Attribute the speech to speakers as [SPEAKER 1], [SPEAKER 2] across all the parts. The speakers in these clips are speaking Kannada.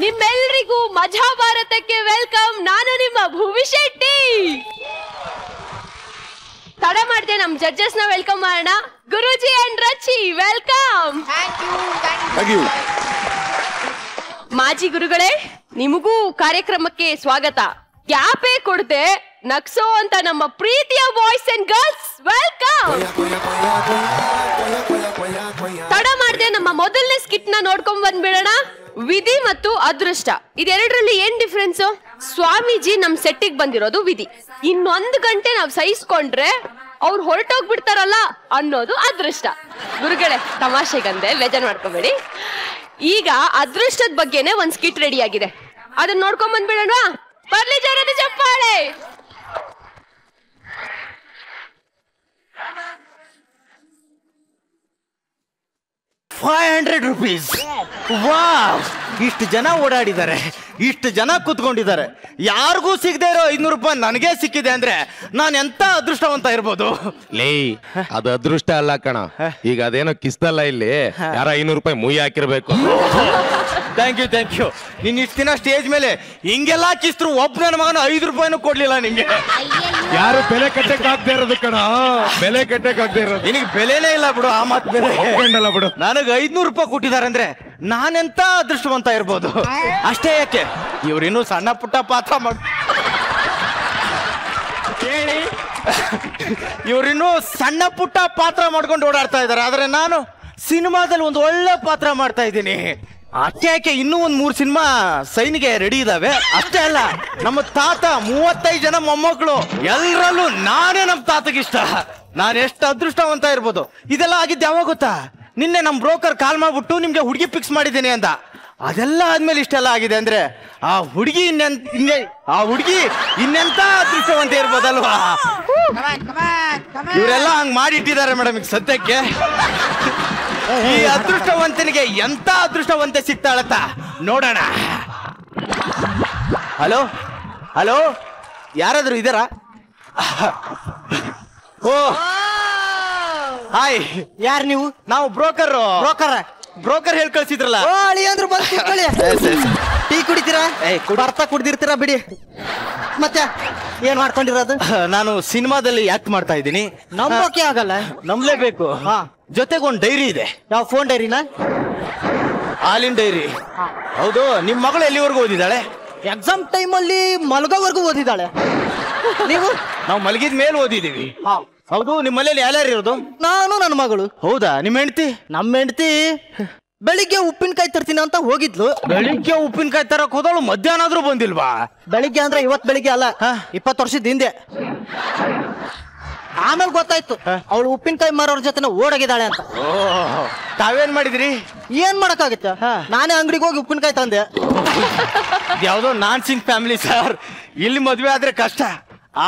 [SPEAKER 1] ನಿಮ್ಮೆಲ್ಲರಿಗೂ ಮಜಾ ಭಾರತಕ್ಕೆ ವೆಲ್ಕಮ್. ನಾನು ನಿಮ್ಮ ಭೂಮಿ ಶೆಟ್ಟಿ. ತಡ ಮಾಡ್ದೆ ನಮ್ ಜಡ್ಜಸ್ ನ ವೆಲ್ಕಮ್ ಮಾಡೋಣ. ಗುರುಜಿ ಅಂಡ್ ರಚಿ, ವೆಲ್ಕಮ್. ಮಾಜಿ ಗುರುಗಳೇ, ನಿಮಗೂ ಕಾರ್ಯಕ್ರಮಕ್ಕೆ ಸ್ವಾಗತ. ಕ್ಯಾಪೇ ಕೊಡದೆ ನಕ್ಸೋ ಅಂತ ನಮ್ಮ ಪ್ರೀತಿಯ ಬಾಯ್ಸ್ ಅಂಡ್ ಗರ್ಲ್ಸ್, ವೆಲ್ಕಮ್. ತಡ ಮಾಡ್ದೆ ನಮ್ಮ ಮೊದಲನೇ ಸ್ಕಿಟ್ ನ ನೋಡ್ಕೊಂಡ್ ಬಂದ್ಬಿಡೋಣ. ವಿಧಿ ಮತ್ತು ಅದೃಷ್ಟ, ಇದೆರಡರಲ್ಲಿ ಏನ್ ಡಿಫ್ರೆನ್ಸ್? ಸ್ವಾಮೀಜಿ ನಮ್ ಸೆಟ್ಟಿಗೆ ಬಂದಿರೋದು ವಿಧಿ. ಇನ್ನೊಂದು ಗಂಟೆ ನಾವ್ ಸಹಿಸ್ಕೊಂಡ್ರೆ ಅವ್ರು ಹೊರಟೋಗ್ಬಿಡ್ತಾರಲ್ಲ ಅನ್ನೋದು ಅದೃಷ್ಟ. ಗುರುಗಳೇ, ತಮಾಷೆಗಂದೆ, ಬೇಜಾರ್ ಮಾಡ್ಕೋಬೇಡಿ. ಈಗ ಅದೃಷ್ಟದ ಬಗ್ಗೆನೆ ಒಂದ್ ಸ್ಕಿಟ್ ರೆಡಿ ಆಗಿದೆ, ಅದನ್ನ ನೋಡ್ಕೊಂಡ್ ಬಂದ್ಬಿಡೋಣ. ಬರ್ಲಿ ಜರದ ಚಪ್ಪಾಳೆ.
[SPEAKER 2] ₹500. ವಾವ್! ಇಷ್ಟು ಜನ ಓಡಾಡಿದ್ದಾರೆ, ಇಷ್ಟು ಜನ ಕೂತ್ಕೊಂಡಿದ್ದಾರೆ, ಯಾರಿಗೂ ಸಿಗದೆ ಇರೋ ₹500 ನನಗೆ ಸಿಕ್ಕಿದೆ ಅಂದ್ರೆ ನಾನು ಎಂತ ಅದೃಷ್ಟವಂತ ಇರ್ಬೋದು.
[SPEAKER 3] ಲೇ, ಅದು ಅದೃಷ್ಟ ಅಲ್ಲ ಕಣ. ಈಗ ಅದೇನೋ ಕಿಸ್ತಲ್ಲ, ಇಲ್ಲಿ ಯಾರ ₹500 ಮುಯಿ ಹಾಕಿರ್ಬೇಕು.
[SPEAKER 2] Thank you. ನೀನ್ ಇಷ್ಟು ದಿನ ಸ್ಟೇಜ್ ಮೇಲೆ ಹಿಂಗೆಲ್ಲ ಕಿಸ್ತರು ಒಬ್ಬ ನನ್ನ ಮಗನ ₹5 ಕೊಡ್ಲಿಲ್ಲ ನಿಂಗೆ.
[SPEAKER 3] ಯಾರು ಬೆಲೆ ಕಟ್ಟಕ್ ಆಗದೆ ಇರೋದು ಕಣ, ಬೆಲೆ ಕಟ್ಟಕ್ ಆಗದೆ ಇರೋದು.
[SPEAKER 2] ನಿನಗೆ ಬೆಲೆನೇ ಇಲ್ಲ ಬಿಡು, ಆ ಮಾತು ಬೇರೆ
[SPEAKER 3] ಬಿಡು.
[SPEAKER 2] ನನಗೆ ₹500 ಕೊಟ್ಟಿದ್ದಾರೆ ಅಂದ್ರೆ ನಾನೆಂತ ಅದೃಷ್ಟವಂತ ಇರ್ಬೋದು. ಅಷ್ಟೇ ಯಾಕೆ, ಇವ್ರಿನ್ನೂ ಸಣ್ಣ ಪುಟ್ಟ ಪಾತ್ರ ಇವ್ರಿನ್ನೂ ಸಣ್ಣ ಪುಟ್ಟ ಪಾತ್ರ ಮಾಡ್ಕೊಂಡು ಓಡಾಡ್ತಾ ಇದಾರೆ, ಆದ್ರೆ ನಾನು ಸಿನಿಮಾದಲ್ಲಿ ಒಂದು ಒಳ್ಳೆ ಪಾತ್ರ ಮಾಡ್ತಾ ಇದ್ದೀನಿ. ಅಷ್ಟೇ ಯಾಕೆ, ಇನ್ನೂ ಒಂದು 3 ಸಿನಿಮಾ ಸೈನಿಗೆ ರೆಡಿ ಇದಾವೆ. ಅಷ್ಟೇ ಅಲ್ಲ, ನಮ್ಮ ತಾತ 35 ಜನ ಮೊಮ್ಮಕ್ಕಳು, ಎಲ್ಲರಲ್ಲೂ ನಾನೇ ನಮ್ಮ ತಾತಗಿಷ್ಟ. ನಾನು ಎಷ್ಟು ಅದೃಷ್ಟವಂತ ಇರ್ಬೋದು. ಇದೆಲ್ಲ ಆಗಿದ್ದು ಯಾವಾಗ ಗೊತ್ತಾ? ನಿನ್ನೆ ನಮ್ಮ ಬ್ರೋಕರ್ ಕಾಲ್ ಮಾಡ್ಬಿಟ್ಟು ನಿಮ್ಗೆ ಹುಡುಗಿ ಫಿಕ್ಸ್ ಮಾಡಿದ್ದೀನಿ ಅಂತ. ಅದೆಲ್ಲ ಆದ್ಮೇಲೆ ಇಷ್ಟೆಲ್ಲ ಆಗಿದೆ ಅಂದ್ರೆ ಆ ಹುಡುಗಿ ಇನ್ನೆಂತ ಅದೃಷ್ಟವಂತ ಇರ್ಬೋದಲ್ವಾ? ಇವರೆಲ್ಲ ಹಂಗ್ ಮಾಡಿಟ್ಟಿದ್ದಾರೆ ಮೇಡಮ್. ಈಗ ಸದ್ಯಕ್ಕೆ ಈ ಅದೃಷ್ಟವಂತನಿಗೆ ಎಂತ ಅದೃಷ್ಟವಂತೆ ಸಿಗ್ತಾಳತ್ತ ನೋಡೋಣ. ಹಲೋ, ಯಾರಾದ್ರೂ ಇದಾರಾ? ಓ ಹಾಯ್, ಯಾರು ನೀವು? ನಾವು ಬ್ರೋಕರ್ ಹೇಳಿ ಕಳ್ಸಿದ್ರಲ್ಲ. ಟೀ ಕುಡಿತೀರಾ? ಬರ್ತಾ ಕುಡ್ದಿರ್ತೀರಾ ಬಿಡಿ. ಮತ್ತೆ ಏನ್ ಮಾಡ್ಕೊಂಡಿರೋದು? ನಾನು ಸಿನಿಮಾದಲ್ಲಿ ಆಕ್ಟ್ ಮಾಡ್ತಾ ಇದ್ದೀನಿ. ನಂಬೋಕೆ ಆಗಲ್ಲ, ನಂಬಲೇಬೇಕು. ಜೊತೆಗೆ ಒಂದು ಡೈರಿ ಇದೆ. ಯಾವ ಫೋನ್ ಡೈರಿನಾ? ಹಾಲಿನ ಡೈರಿ. ಹೌದು. ನಿಮ್ ಮಗಳು ಎಲ್ಲಿವರೆಗೂ ಓದಿದ್ದಾಳೆ? ಎಕ್ಸಾಮ್ ಟೈಮಲ್ಲಿ ಮಲಗೋವರೆಗೂ ಓದಿದ್ದಾಳೆ. ನೀವು? ನಾವು ಮಲಗಿದ ಮೇಲೆ ಓದಿದೀವಿ. ಹೌದು. ನಿಮ್ಮ ಮನೇಲಿ ಯಾರ್ಯಾರು ಇರೋದು? ನಾನು, ನನ್ನ ಮಗಳು. ಹೌದಾ? ನಿಮ್ಮ ಹೆಂಡತಿ? ನಮ್ಮ ಹೆಂಡತಿ ಬೆಳಿಗ್ಗೆ ಉಪ್ಪಿನಕಾಯಿ ತರ್ತೀನಿ ಅಂತ ಹೋಗಿದ್ಲು. ಬೆಳಿಗ್ಗೆ ಉಪ್ಪಿನಕಾಯಿ ತರಕ್ ಹೋದವಳು ಮಧ್ಯಾಹ್ನ ಆದ್ರೂ ಬಂದಿಲ್ವಾ? ಬೆಳಿಗ್ಗೆ ಅಂದ್ರೆ ಇವತ್ ಬೆಳಿಗ್ಗೆ ಅಲ್ಲ, 20 ವರ್ಷದ ಹಿಂದೆ. ಆಮೇಲೆ ಗೊತ್ತಾಯ್ತು ಅವಳು ಉಪ್ಪಿನಕಾಯಿ ಮಾರೋರ್ ಜೊತೆ ಓಡೋಗಿದ್ದಾಳೆ ಅಂತ. ತಾವೇನ್ ಮಾಡಿದ್ರಿ? ಏನ್ ಮಾಡಕ್ಕಾಗತ್ತೆ, ನಾನೇ ಅಂಗಡಿಗೆ ಹೋಗಿ ಉಪ್ಪಿನಕಾಯಿ ತಂದೆ. ಯಾವ್ದೋ ನಾನ್ ಸಿಂಗ್ ಫ್ಯಾಮಿಲಿ ಸರ್. ಇಲ್ಲಿ ಮದ್ವೆ ಆದ್ರೆ ಕಷ್ಟ,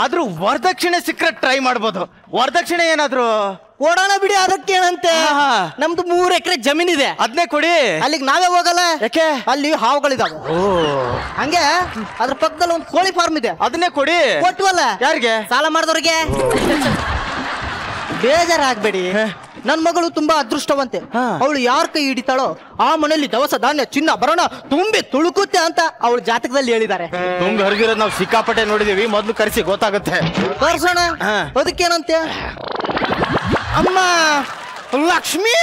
[SPEAKER 2] ಆದ್ರೂ ವರದಕ್ಷಿಣೆ ಸಿಕ್ಕರೆ ಟ್ರೈ ಮಾಡ್ಬೋದು. ವರದಕ್ಷಿಣೆ ಏನಾದ್ರು ಕೊಡೋಣ ಬಿಡಿ, ಅದಕ್ಕೇನಂತೆ. ನಮ್ದು 3 ಎಕರೆ ಜಮೀನಿದೆ, ಅದನ್ನೇ ಕೊಡಿ. ಅಲ್ಲಿಗೆ ನಾವೇ ಹೋಗಲ್ಲ. ಯಾಕೆ? ಅಲ್ಲಿ ಹಾವುಗಳಿದಾವೆ. ಹಂಗೆ ಅದ್ರ ಪಕ್ಕದಲ್ಲಿ ಒಂದು ಕೋಳಿ ಫಾರ್ಮ್ ಇದೆ, ಅದನ್ನೇ ಕೊಡಿ. ಕೊಟ್ಟವಲ್ಲ. ಯಾರಿಗೆ? ಸಾಲ ಮಾಡಿದವ್ರಿಗೆ. ಬೇಜಾರಾಗ್ಬೇಡಿ, ನನ್ ಮಗಳು ತುಂಬಾ ಅದೃಷ್ಟವಂತೆ. ಅವಳು ಯಾರ ಕೈ ಹಿಡಿತಾಳೋ ಆ ಮನೆಯಲ್ಲಿ ದವಸ ಧಾನ್ಯ ಚಿನ್ನ ಬರೋಣ ತುಂಬಿ ತುಳುಕುತ್ತೆ ಅಂತ ಅವಳ ಜಾತಕದಲ್ಲಿ ಹೇಳಿದ್ದಾರೆ. ತುಂಬಿ ಹರಿದಿರೋದು ನಾವು ಸಿಕ್ಕಾಪಟ್ಟೆ ನೋಡಿದೀವಿ. ಮೊದ್ಲು ಕರೆಸಿ ಗೊತ್ತಾಗುತ್ತೆ. ಕರ್ಸೋಣ. ಅದಕ್ಕೇನಂತೆ? ಅಮ್ಮ ಲಕ್ಷ್ಮಿ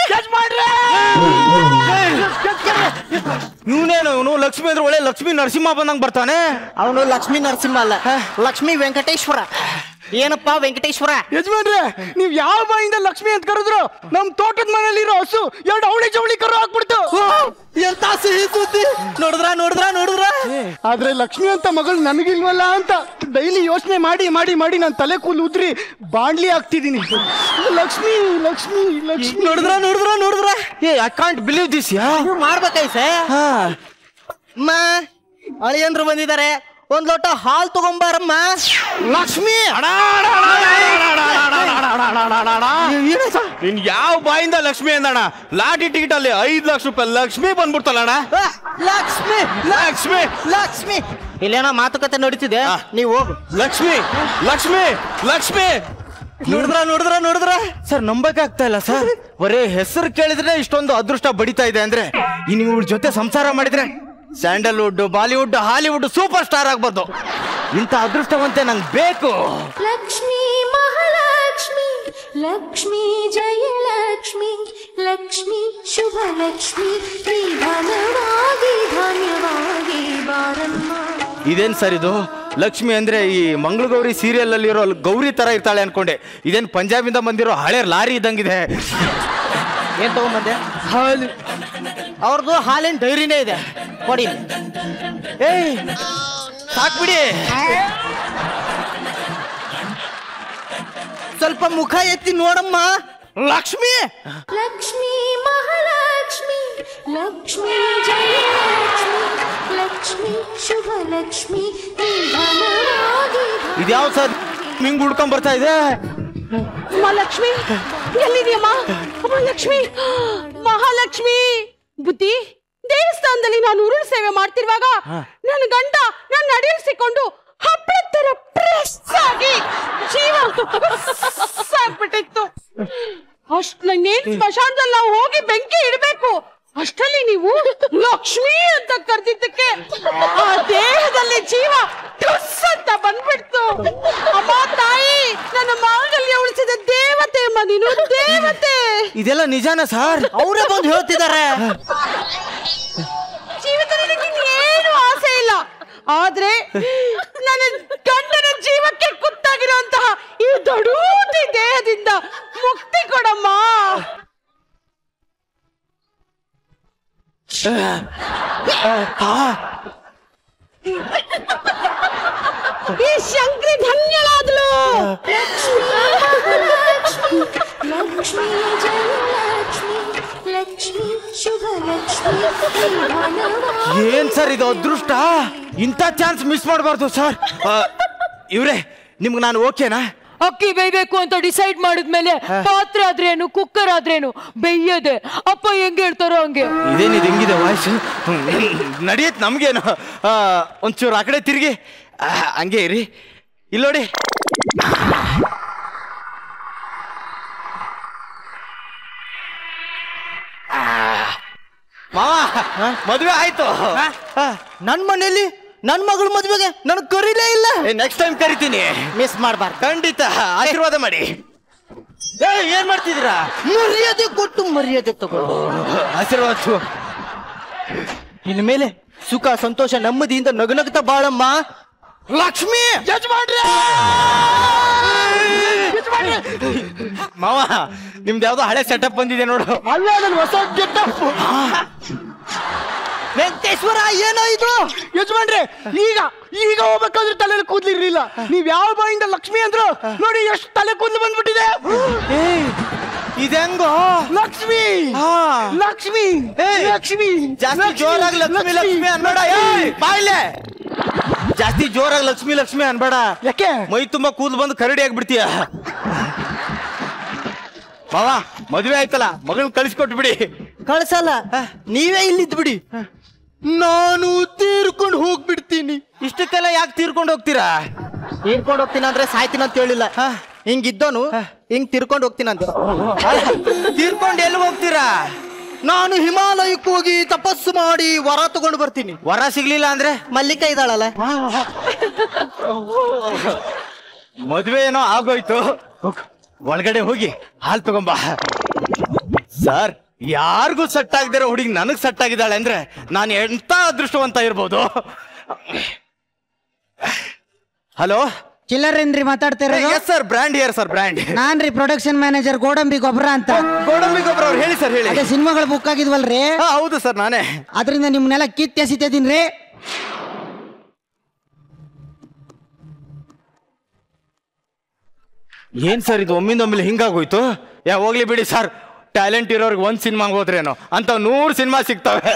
[SPEAKER 2] ಇವನೇನು ಲಕ್ಷ್ಮಿ ಅಂದ್ರೆ ಒಳ್ಳೆ ಲಕ್ಷ್ಮೀ ನರಸಿಂಹ ಬಂದಂಗ್ ಬರ್ತಾನೆ. ಅವನು ಲಕ್ಷ್ಮೀ ನರಸಿಂಹ ಅಲ್ಲ, ಲಕ್ಷ್ಮೀ ವೆಂಕಟೇಶ್ವರ. ಏನಪ್ಪಾ ವೆಂಕಟೇಶ್ವರ? ಯಜಮಾನ್ರೆ, ನೀವ್ ಯಾವ ಬಾಯಿಂದ ಲಕ್ಷ್ಮಿ ಅಂತ ಕರೆದ್ರು ನಮ್ ತೋಟದ ಮನೇಲಿರೋ ಹಸು 2 ಅವಳಿ ಜವಳಿ ಕರು ಹಾಕ್ಬಿಡ್ತು. ಎಂತ ಸಿಹಿ ಸುದ್ದಿ! ನೋಡಿದ್ರ ಆದ್ರೆ ಲಕ್ಷ್ಮಿ ಅಂತ ಮಗಳು ನನಗಿಲ್ವಲ್ಲ ಅಂತ ಡೈಲಿ ಯೋಚನೆ ಮಾಡಿ ಮಾಡಿ ಮಾಡಿ ನಾನು ತಲೆ ಕೂಲ್ ಉದ್ರಿ ಬಾಂಡ್ಲಿ ಆಗ್ತಿದೀನಿ. ಲಕ್ಷ್ಮಿ ಲಕ್ಷ್ಮಿ ಲಕ್ಷ್ಮಿ. ನೋಡಿದ್ರ ಐ ಕಾಂಟ್ ಬಿಲೀವ್ ದಿಸ್. ಮಾಡ್ಬೇಕಾಯ್ ಸರ್. ಅಳಿಯಂದ್ರು ಬಂದಿದ್ದಾರೆ, ಒಂದ್ ಲೋಟ ಹಾಲು ತಗೊಂಬಾರಮ್ಮ. ಲಕ್ಷ್ಮಿ ನಿನ್ ಯಾವ ಬಾಯಿಂದ ಲಕ್ಷ್ಮಿ ಅಂದಣ? ಲಾಟಿ ಟಿಕೆಟ್ ಅಲ್ಲಿ ₹5 ಲಕ್ಷ ಲಕ್ಷ್ಮಿ ಬಂದ್ಬಿಡ್ತಲ್ಲಣ್ಣ. ಲಕ್ಷ್ಮಿ ಲಕ್ಷ್ಮಿ ಲಕ್ಷ್ಮಿ ಇಲ್ಲೇನೋ ಮಾತುಕತೆ ನಡೀತಿದೆ, ನೀವು ಹೋಗು. ಲಕ್ಷ್ಮಿ ಲಕ್ಷ್ಮಿ ಲಕ್ಷ್ಮಿ. ನೋಡಿದ್ರ ಸರ್, ನಂಬಕ್ಕಾಗ್ತಾ ಇಲ್ಲ ಸರ್. ಬರೇ ಹೆಸರು ಕೇಳಿದ್ರೆ ಇಷ್ಟೊಂದು ಅದೃಷ್ಟ ಬಡಿತಾ ಇದೆ ಅಂದ್ರೆ ಇನ್ನು ಇವ್ರ ಜೊತೆ ಸಂಸಾರ ಮಾಡಿದ್ರೆ Sandalwood, Bollywood, Hollywood super star ಆಗ್ಬೋದು. ಇಂಥ ಅದೃಷ್ಟವಂತೆ ನಂಗೆ ಬೇಕು.
[SPEAKER 4] ಲಕ್ಷ್ಮೀ ಮಹಾಲಕ್ಷ್ಮಿ, ಲಕ್ಷ್ಮೀ ಜಯಲಕ್ಷ್ಮಿ, ಲಕ್ಷ್ಮೀ ಶುಭ ಲಕ್ಷ್ಮಿ, ಧನವಾಗಿ ಧಾನ್ಯವಾಗಿ ಬಾರಮ್ಮ.
[SPEAKER 2] ಇದೇನ್ ಸರ್ ಇದು? ಲಕ್ಷ್ಮಿ ಅಂದ್ರೆ ಈ ಮಂಗಳಗೌರಿ ಸೀರಿಯಲ್ ಅಲ್ಲಿರೋ ಗೌರಿ ತರ ಇರ್ತಾಳೆ ಅನ್ಕೊಂಡೆ. ಇದೇನ್ ಪಂಜಾಬಿಂದ ಬಂದಿರೋ ಹಳೆ ಲಾರಿ ಇದ್ದಂಗಿದೆ. ಏನ್ ತಗೊಂಬಂದೆ? ಹಾಲು. ಅವ್ರದ್ದು ಹಾಲಿನ ಡೈರಿನೇ ಇದೆ, ಕೊಡಿ. ಏಯ್ ಸಾಕ್ಬಿಡಿ. ಸ್ವಲ್ಪ ಮುಖ ಎತ್ತಿ ನೋಡಮ್ಮ. ಲಕ್ಷ್ಮಿ,
[SPEAKER 4] ಲಕ್ಷ್ಮೀ ಮಹಾಲಕ್ಷ್ಮಿ, ಲಕ್ಷ್ಮೀ ಜಯಲಕ್ಷ್ಮಿ, ಲಕ್ಷ್ಮೀ ಶುಭ ಲಕ್ಷ್ಮಿ, ಧನವಾಗಿ.
[SPEAKER 2] ಇದ್ಯಾವ ಸರ್ ನಿಂಗ್ ಹುಡ್ಕೊಂಡ್ ಬರ್ತಾ ಇದೆ?
[SPEAKER 1] ಲಕ್ಷ್ಮಿ ಎಲ್ಲಿದೆಯಮ್ಮ? ಲಕ್ಷ್ಮಿ, ಮಹಾಲಕ್ಷ್ಮಿ. ಬುದ್ಧಿ, ದೇವಸ್ಥಾನದಲ್ಲಿ ನಾನು ಉರುಳು ಸೇವೆ ಮಾಡ್ತಿರುವಾಗ ನನ್ನ ಗಂಡ ನನ್ನ ಅಡಿಯಿಸಿಕೊಂಡು ಹಪ್ಪಳ ತರ ಪ್ರೆಸ್ ಆಗಿ ಜೀವ ಸಾಕ್ಬಿಟ್ಟಿತ್ತು. ಅಷ್ಟ್ ನಂಗೇನ್ ಸ್ಮಶಾನದಲ್ಲಿ ನಾವು ಹೋಗಿ ಬೆಂಕಿ ಇಡಬೇಕು, ಅಷ್ಟರಲ್ಲಿ ನೀವು ಲಕ್ಷ್ಮಿ ಅಂತ ಕರೆದಿದ್ದಕ್ಕೆ ಆ ದೇಹದಲ್ಲಿ ಜೀವ ಟುಸ್ ಅಂತ ಬಂದ್ಬಿಡ್ತು. ಅಮ್ಮ ತಾಯಿ, ನನ್ನ ಮಾಂಗಲ್ಯ ಉಳಿಸಿದ ದೇವತೆ ಅಮ್ಮ ನೀನು, ದೇವತೆ.
[SPEAKER 2] ಇದೆಲ್ಲ ನಿಜಾನ ಸರ್? ಅವರೇ ಬಂದು ಹೇಳ್ತಿದ್ದಾರೆ.
[SPEAKER 1] ಜೀವಿತದಲ್ಲಿ ಏನು ಆಸೆ ಇಲ್ಲ, ಆದ್ರೆ ನನ್ನ ಗಂಡನ ಜೀವಕ್ಕೆ ಕುತ್ತಾಗಿರುವಂತಹ ಈ ದೊಡೂತಿ ದೇಹದಿಂದ ಮುಕ್ತಿ ಕೊಡಮ್ಮ. ಈ ಶಂಕರಿ ಧನ್ಯಳಾದ್ಲು.
[SPEAKER 4] ಲಕ್ಷ್ಮೀ ಜಯಲಕ್ಷ್ಮಿ, ಲಕ್ಷ್ಮೀ ಶುಭ ಲಕ್ಷ್ಮಿ, ಧನವಾಗಿ.
[SPEAKER 2] ಏನ್ ಸರ್ ಇದು ಅದೃಷ್ಟ? ಇಂಥ ಚಾನ್ಸ್ ಮಿಸ್ ಮಾಡಬಾರ್ದು ಸರ್. ಇವ್ರೆ, ನಿಮ್ಗೆ ನಾನು ಓಕೆನಾ?
[SPEAKER 5] ಅಕ್ಕಿ ಬೇಯ್ಬೇಕು ಅಂತ ಡಿಸೈಡ್ ಮಾಡಿದ್ಮೇಲೆ ಪಾತ್ರೆ ಆದ್ರೇನು ಕುಕ್ಕರ್ ಆದ್ರೇನು ಬೇಯ್ಯದೆ. ಅಪ್ಪ ಹೆಂಗ್ ಹೇಳ್ತಾರೋ ಹಂಗೆ.
[SPEAKER 2] ಇದೇನಿದು ಹೆಂಗಿದೆ ವಾಯ್ಸ್? ನಡೆಯತ್ ನಮ್ಗೇನು. ಒಂಚೂರು ಆ ಕಡೆ ತಿರುಗಿ, ಹಂಗೆ ಇರಿ. ಇಲ್ಲೋಡಿ, ಮಾವ ಮದುವೆ ಆಯ್ತು. ನನ್ ಮನೇಲಿ ನನ್ ಮಗಳ ಮದುವೆಗೆ ನನಗ್ ಕರೀಲೇ ಇಲ್ಲ. ನೆಕ್ಸ್ಟ್ ಟೈಮ್ ಕರಿತೀನಿ, ಮಿಸ್ ಮಾಡ್ಬಾರ್ದು. ಖಂಡಿತ ಆಶೀರ್ವಾದ ಮಾಡಿ. ಏನ್ ಮಾಡ್ತಿದ್ದೀರಾ? ಮರ್ಯಾದೆ ಕೊಟ್ಟು ಮರ್ಯಾದೆ ತಗೊಂಡು ಆಶೀರ್ವಾದ. ಇನ್ಮೇಲೆ ಸುಖ ಸಂತೋಷ ನೆಮ್ಮದಿಯಿಂದ ನಗುನಗ್ತಾ ಬಾಳಮ್ಮ. ಲಕ್ಷ್ಮಿ ಯಜಮಾನ್ರೆ, ಮಾವ ನಿಮ್ದು ಯಾವ್ದೋ ಹಳೆ ಸೆಟಪ್ ಬಂದಿದೆ ನೋಡು. ಅಲ್ಲ, ನನ್ನ ಹೊಸ ಗೆಟಪ್. ವೆಂಕಟೇಶ್ವರ, ಏನೋ ಇದು? ಯಜಮಾನ್ರೆ, ಈಗ ಹೋಗ್ಬೇಕಾದ್ರೆ ತಲೆ ಕೂದ್ಲಿರ್ಲಿಲ್ಲ. ನೀವ್ ಯಾವ ಬಾಯಿಂದ ಲಕ್ಷ್ಮಿ ಅಂದ್ರು ನೋಡಿ, ಎಷ್ಟು ತಲೆ ಕೂದಲು ಬಂದ್ಬಿಟ್ಟಿದೆ. ಇದೆಂಗೋ ಲಕ್ಷ್ಮಿ, ಲಕ್ಷ್ಮಿ, ಲಕ್ಷ್ಮಿ. ಜಾಸ್ತಿ ಜೋರಾಗಿ ಲಕ್ಷ್ಮಿ ಲಕ್ಷ್ಮಿ ಅನ್ಬೇಡ. ಬಾಯ್ಲೆ, ಜಾಸ್ತಿ ಜೋರಾಗಿ ಲಕ್ಷ್ಮಿ ಲಕ್ಷ್ಮಿ ಅನ್ಬೇಡ. ಯಾಕೆ? ಮೈ ತುಂಬಾ ಕೂದಲು ಬಂದು ಕರಡಿ ಆಗ್ಬಿಡ್ತೀಯ. ಮಾವ ಮದುವೆ ಆಯ್ತಲ್ಲ, ಮಗಳನ್ನ ಕಳಿಸ್ಕೊಟ್ಬಿಡಿ. ಕಳ್ಸಲ್ಲ, ನೀವೇ ಇಲ್ಲಿದ್ ಬಿಡಿ. ನಾನು ತೀರ್ಕೊಂಡು ಹೋಗ್ಬಿಡ್ತೀನಿ. ಇಷ್ಟಕ್ಕೆಲ್ಲ ಯಾಕೆ ತೀರ್ಕೊಂಡು ಹೋಗ್ತೀರಾ? ತೀರ್ಕೊಂಡು ಹೋಗ್ತೀನಿ ಅಂದ್ರೆ ಸಾಯ್ತೀನಿ ಅಂತ ಹೇಳಿಲ್ಲ. ಹಿಂಗಿದ್ದೋನು ಹಿಂಗ್ ತೀರ್ಕೊಂಡು ಹೋಗ್ತೀನಂತ. ತೀರ್ಕೊಂಡು ಎಲ್ಲಿ ಹೋಗ್ತೀರಾ? ನಾನು ಹಿಮಾಲಯಕ್ಕೆ ಹೋಗಿ ತಪಸ್ಸು ಮಾಡಿ ವರ ತಗೊಂಡು ಬರ್ತೀನಿ. ವರ ಸಿಗ್ಲಿಲ್ಲ ಅಂದ್ರೆ ಮಲ್ಲಿಕ ಇದ್ದಾಳಲ್ಲ. ಮದುವೆ ಏನೋ ಆಗೋಯ್ತು, ಒಳಗಡೆ ಹೋಗಿ ಹಾಲು ತಗೊಂಬ. ಸರ್, ಯಾರಿಗೂ ಸೆಟ್ ಆಗದಿರೋ ಹುಡುಗಿ ನನಗ್ ಸೆಟ್ ಆಗಿದ್ದಾಳೆ ಅಂದ್ರೆ ನಾನು ಎಂತ ಅದೃಷ್ಟವಂತ ಇರ್ಬೋದು. ಹಲೋ,
[SPEAKER 6] ಚಿಲ್ಲರೇನ್ರಿ ಮಾತಾಡ್ತಿರೋದು?
[SPEAKER 2] Yes sir, brand here sir, brand.
[SPEAKER 6] ನಾನ್ರಿ ಪ್ರೊಡಕ್ಷನ್ ಮ್ಯಾನೇಜರ್ ಗೋಡಂಬಿ ಗೊಬ್ಬರ ಅಂತ.
[SPEAKER 2] ಗೋಡಂಬಿ ಗೊಬ್ಬರ ಅವ್ರು ಹೇಳಿ ಸರ್, ಹೇಳಿ.
[SPEAKER 6] ಅದೇ ಸಿನಿಮಾಗಳು ಬುಕ್ ಆಗಿದ್ವಲ್ರಿ?
[SPEAKER 2] ಹೌದು ಸರ್, ನಾನೇ.
[SPEAKER 6] ಅದರಿಂದ ನಿಮ್ನೆಲ್ಲ ಕಿತ್ತೆಸಿತಿದ್ದೀನ್ರಿ.
[SPEAKER 2] ಏನ್ ಸರ್ ಇದು ಒಮ್ಮಿಂದೊಮ್ಮಿಲೆ ಹಿಂಗಾಗೋಯ್ತು? ಹೋಗ್ಲಿ ಬಿಡಿ ಸರ್, ಟ್ಯಾಲೆಂಟ್ ಇರೋರ್ಗೆ ಒಂದ್ ಸಿನಿಮಾ ಹೋದ್ರೇನು ಅಂತ 100 ಸಿನಿಮಾ ಸಿಗ್ತವೆ.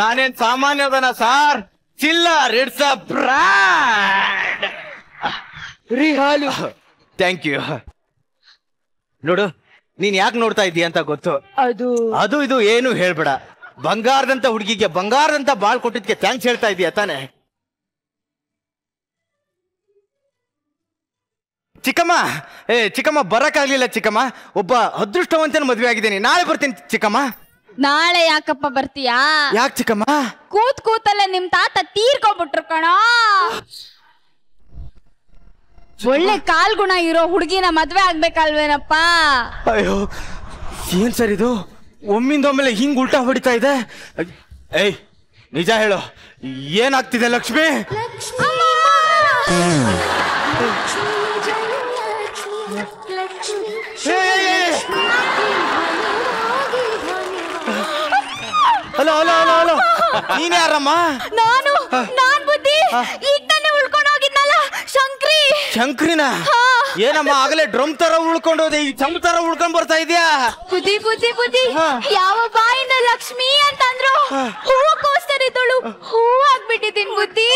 [SPEAKER 2] ನಾನೇನ್ ಸಾಮಾನ್ಯದನ ಸರ್, ಚಿಲ್ಲರ್, ಇಟ್ಸ್ ಅ ಬ್ರ್ಯಾಂಡ್. ಹಾಲು. Thank you. ನೋಡು, ನೀನ್ ಯಾಕೆ ನೋಡ್ತಾ ಇದ್ದೀಯ ಅಂತ ಗೊತ್ತು. ಅದು ಇದು ಏನು ಹೇಳ್ಬೇಡ. ಬಂಗಾರದಂತ ಹುಡುಗಿಗೆ ಬಂಗಾರದಂತ ಬಾಳ್ ಕೊಟ್ಟಿದ್ಕೆ ಥ್ಯಾಂಕ್ಸ್ ಹೇಳ್ತಾ ಇದೀಯ ತಾನೆ? ಚಿಕ್ಕಮ್ಮ, ಚಿಕ್ಕಮ್ಮ ಬರಕ್ಕಾಗ್ಲಿಲ್ಲ ಚಿಕ್ಕಮ್ಮ. ಒಬ್ಬ ಅದೃಷ್ಟವಂತನ ಮದುವೆ ಆಗಿದ್ದೇನೆ, ನಾಳೆ ಬರ್ತೀನಿ ಚಿಕ್ಕಮ್ಮ.
[SPEAKER 7] ನಾಳೆ ಯಾಕಪ್ಪ ಬರ್ತೀಯಾ?
[SPEAKER 2] ಯಾಕೆ ಚಿಕ್ಕಮ್ಮ?
[SPEAKER 7] ಕೂತಲ್ಲೇ ನಿಮ್ ತಾತ ತೀರ್ಕೊಂಡ್ಬಿಟ್ರು ಕಣೋ. ಒಳ್ಳೆ ಕಾಲ್ಗುಣ ಇರೋ ಹುಡುಗಿನ ಮದ್ವೆ ಆಗ್ಬೇಕಲ್ವೇನಪ್ಪ?
[SPEAKER 2] ಅಯ್ಯೋ ಏನ್ ಸರ್ ಇದು, ಒಮ್ಮಿಂದೊಮ್ಮೆಲೆ ಹಿಂಗ್ ಉಲ್ಟಾ ಹೊಡಿತಾ ಇದೆ. ಏಯ್ ನಿಜ ಹೇಳು, ಏನಾಗ್ತಿದೆ Lakshmi? Hello hello hello hello, ನೀನ್ ಯಾರಮ್ಮ?
[SPEAKER 7] ನಾನ್ ಬುದ್ಧಿ. ಈಗ ತಾನೇ ಉಳ್ಕೊಂಡು ಹೋಗಿದ್ನಲ್ಲ ಶಂಕ್ರಿ.
[SPEAKER 2] ಶಂಕ್ರಿನ? ಏನಮ್ಮ ಆಗಲೇ ಡ್ರಮ್ ತರ ಉಳ್ಕೊಂಡು ಹೋದೆ, ಈಗ ಚಮ್ ತರ ಉಳ್ಕೊಂಡ್ ಬರ್ತಾ ಇದೆಯಾ?
[SPEAKER 7] ಬುದ್ಧಿ ಬುದ್ಧಿ ಬುದ್ಧಿ. ಯಾವ ಬಾಯಿನ ಲಕ್ಷ್ಮಿ ಅಂತಂದ್ರು ಹೂವಕ್ಕೋಸ್ಕರ ಇದ್ದಳು, ಹೂವು ಆಗ್ಬಿಟ್ಟಿದ್ದೀನಿ ಬುದ್ಧಿ.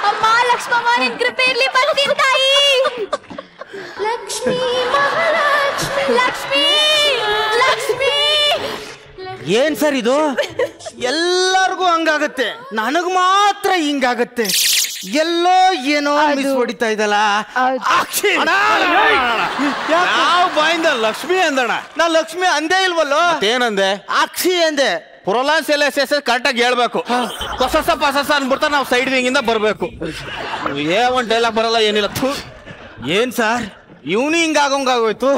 [SPEAKER 7] ಅಮ್ಮ ಲಕ್ಷ್ಮಮ್ಮ ನಿನ್ ಕೃಪೆ ಇರ್ಲಿ, ಬರ್ತೀನಿ ತಾಯಿ. ಲಕ್ಷ್ಮಿ ಮಹಾಲಕ್ಷ್ಮಿ ಲಕ್ಷ್ಮಿ ಲಕ್ಷ್ಮಿ.
[SPEAKER 2] ಏನ್ ಸರ್ ಇದು? ಎಲ್ಲರಿಗೂ ಹಂಗಾಗತ್ತೆ, ನನಗ್ ಮಾತ್ರ ಹಿಂಗಾಗತ್ತೆ. ಎಲ್ಲೋ ಏನೋ ಮಿಸ್ ಹೊಡಿತಾ ಇದಲ್ಲ.
[SPEAKER 8] ಯಾವ ಬಾಯಿಂದ ಲಕ್ಷ್ಮಿ ಅಂದಣ?
[SPEAKER 2] ನಾ ಲಕ್ಷ್ಮಿ ಅಂದೇ ಇಲ್ವಲ್ಲೋ.
[SPEAKER 8] ಏನಂದೆ?
[SPEAKER 2] ಅಕ್ಷಿ ಅಂದೆ.
[SPEAKER 8] ಪ್ರೊಲಾನ್ಸ್ ಎಲ್ಲ ಕರೆಕ್ಟಾಗಿ ಹೇಳ್ಬೇಕು. ಹೊಸ ಪಸಸ ಅನ್ಬಿಡ್ತಾ ನಾವು ಸೈಡ್ ವಿಂಗ್ ಇಂದ ಬರ್ಬೇಕು. ಒಂದ್ ಡೈಲಾಗ್ ಬರಲ್ಲ, ಏನಿಲ್ಲ.
[SPEAKER 2] ಏನ್ ಸರ್ ಇವನು ಹಿಂಗಾಗೋಯ್ತು?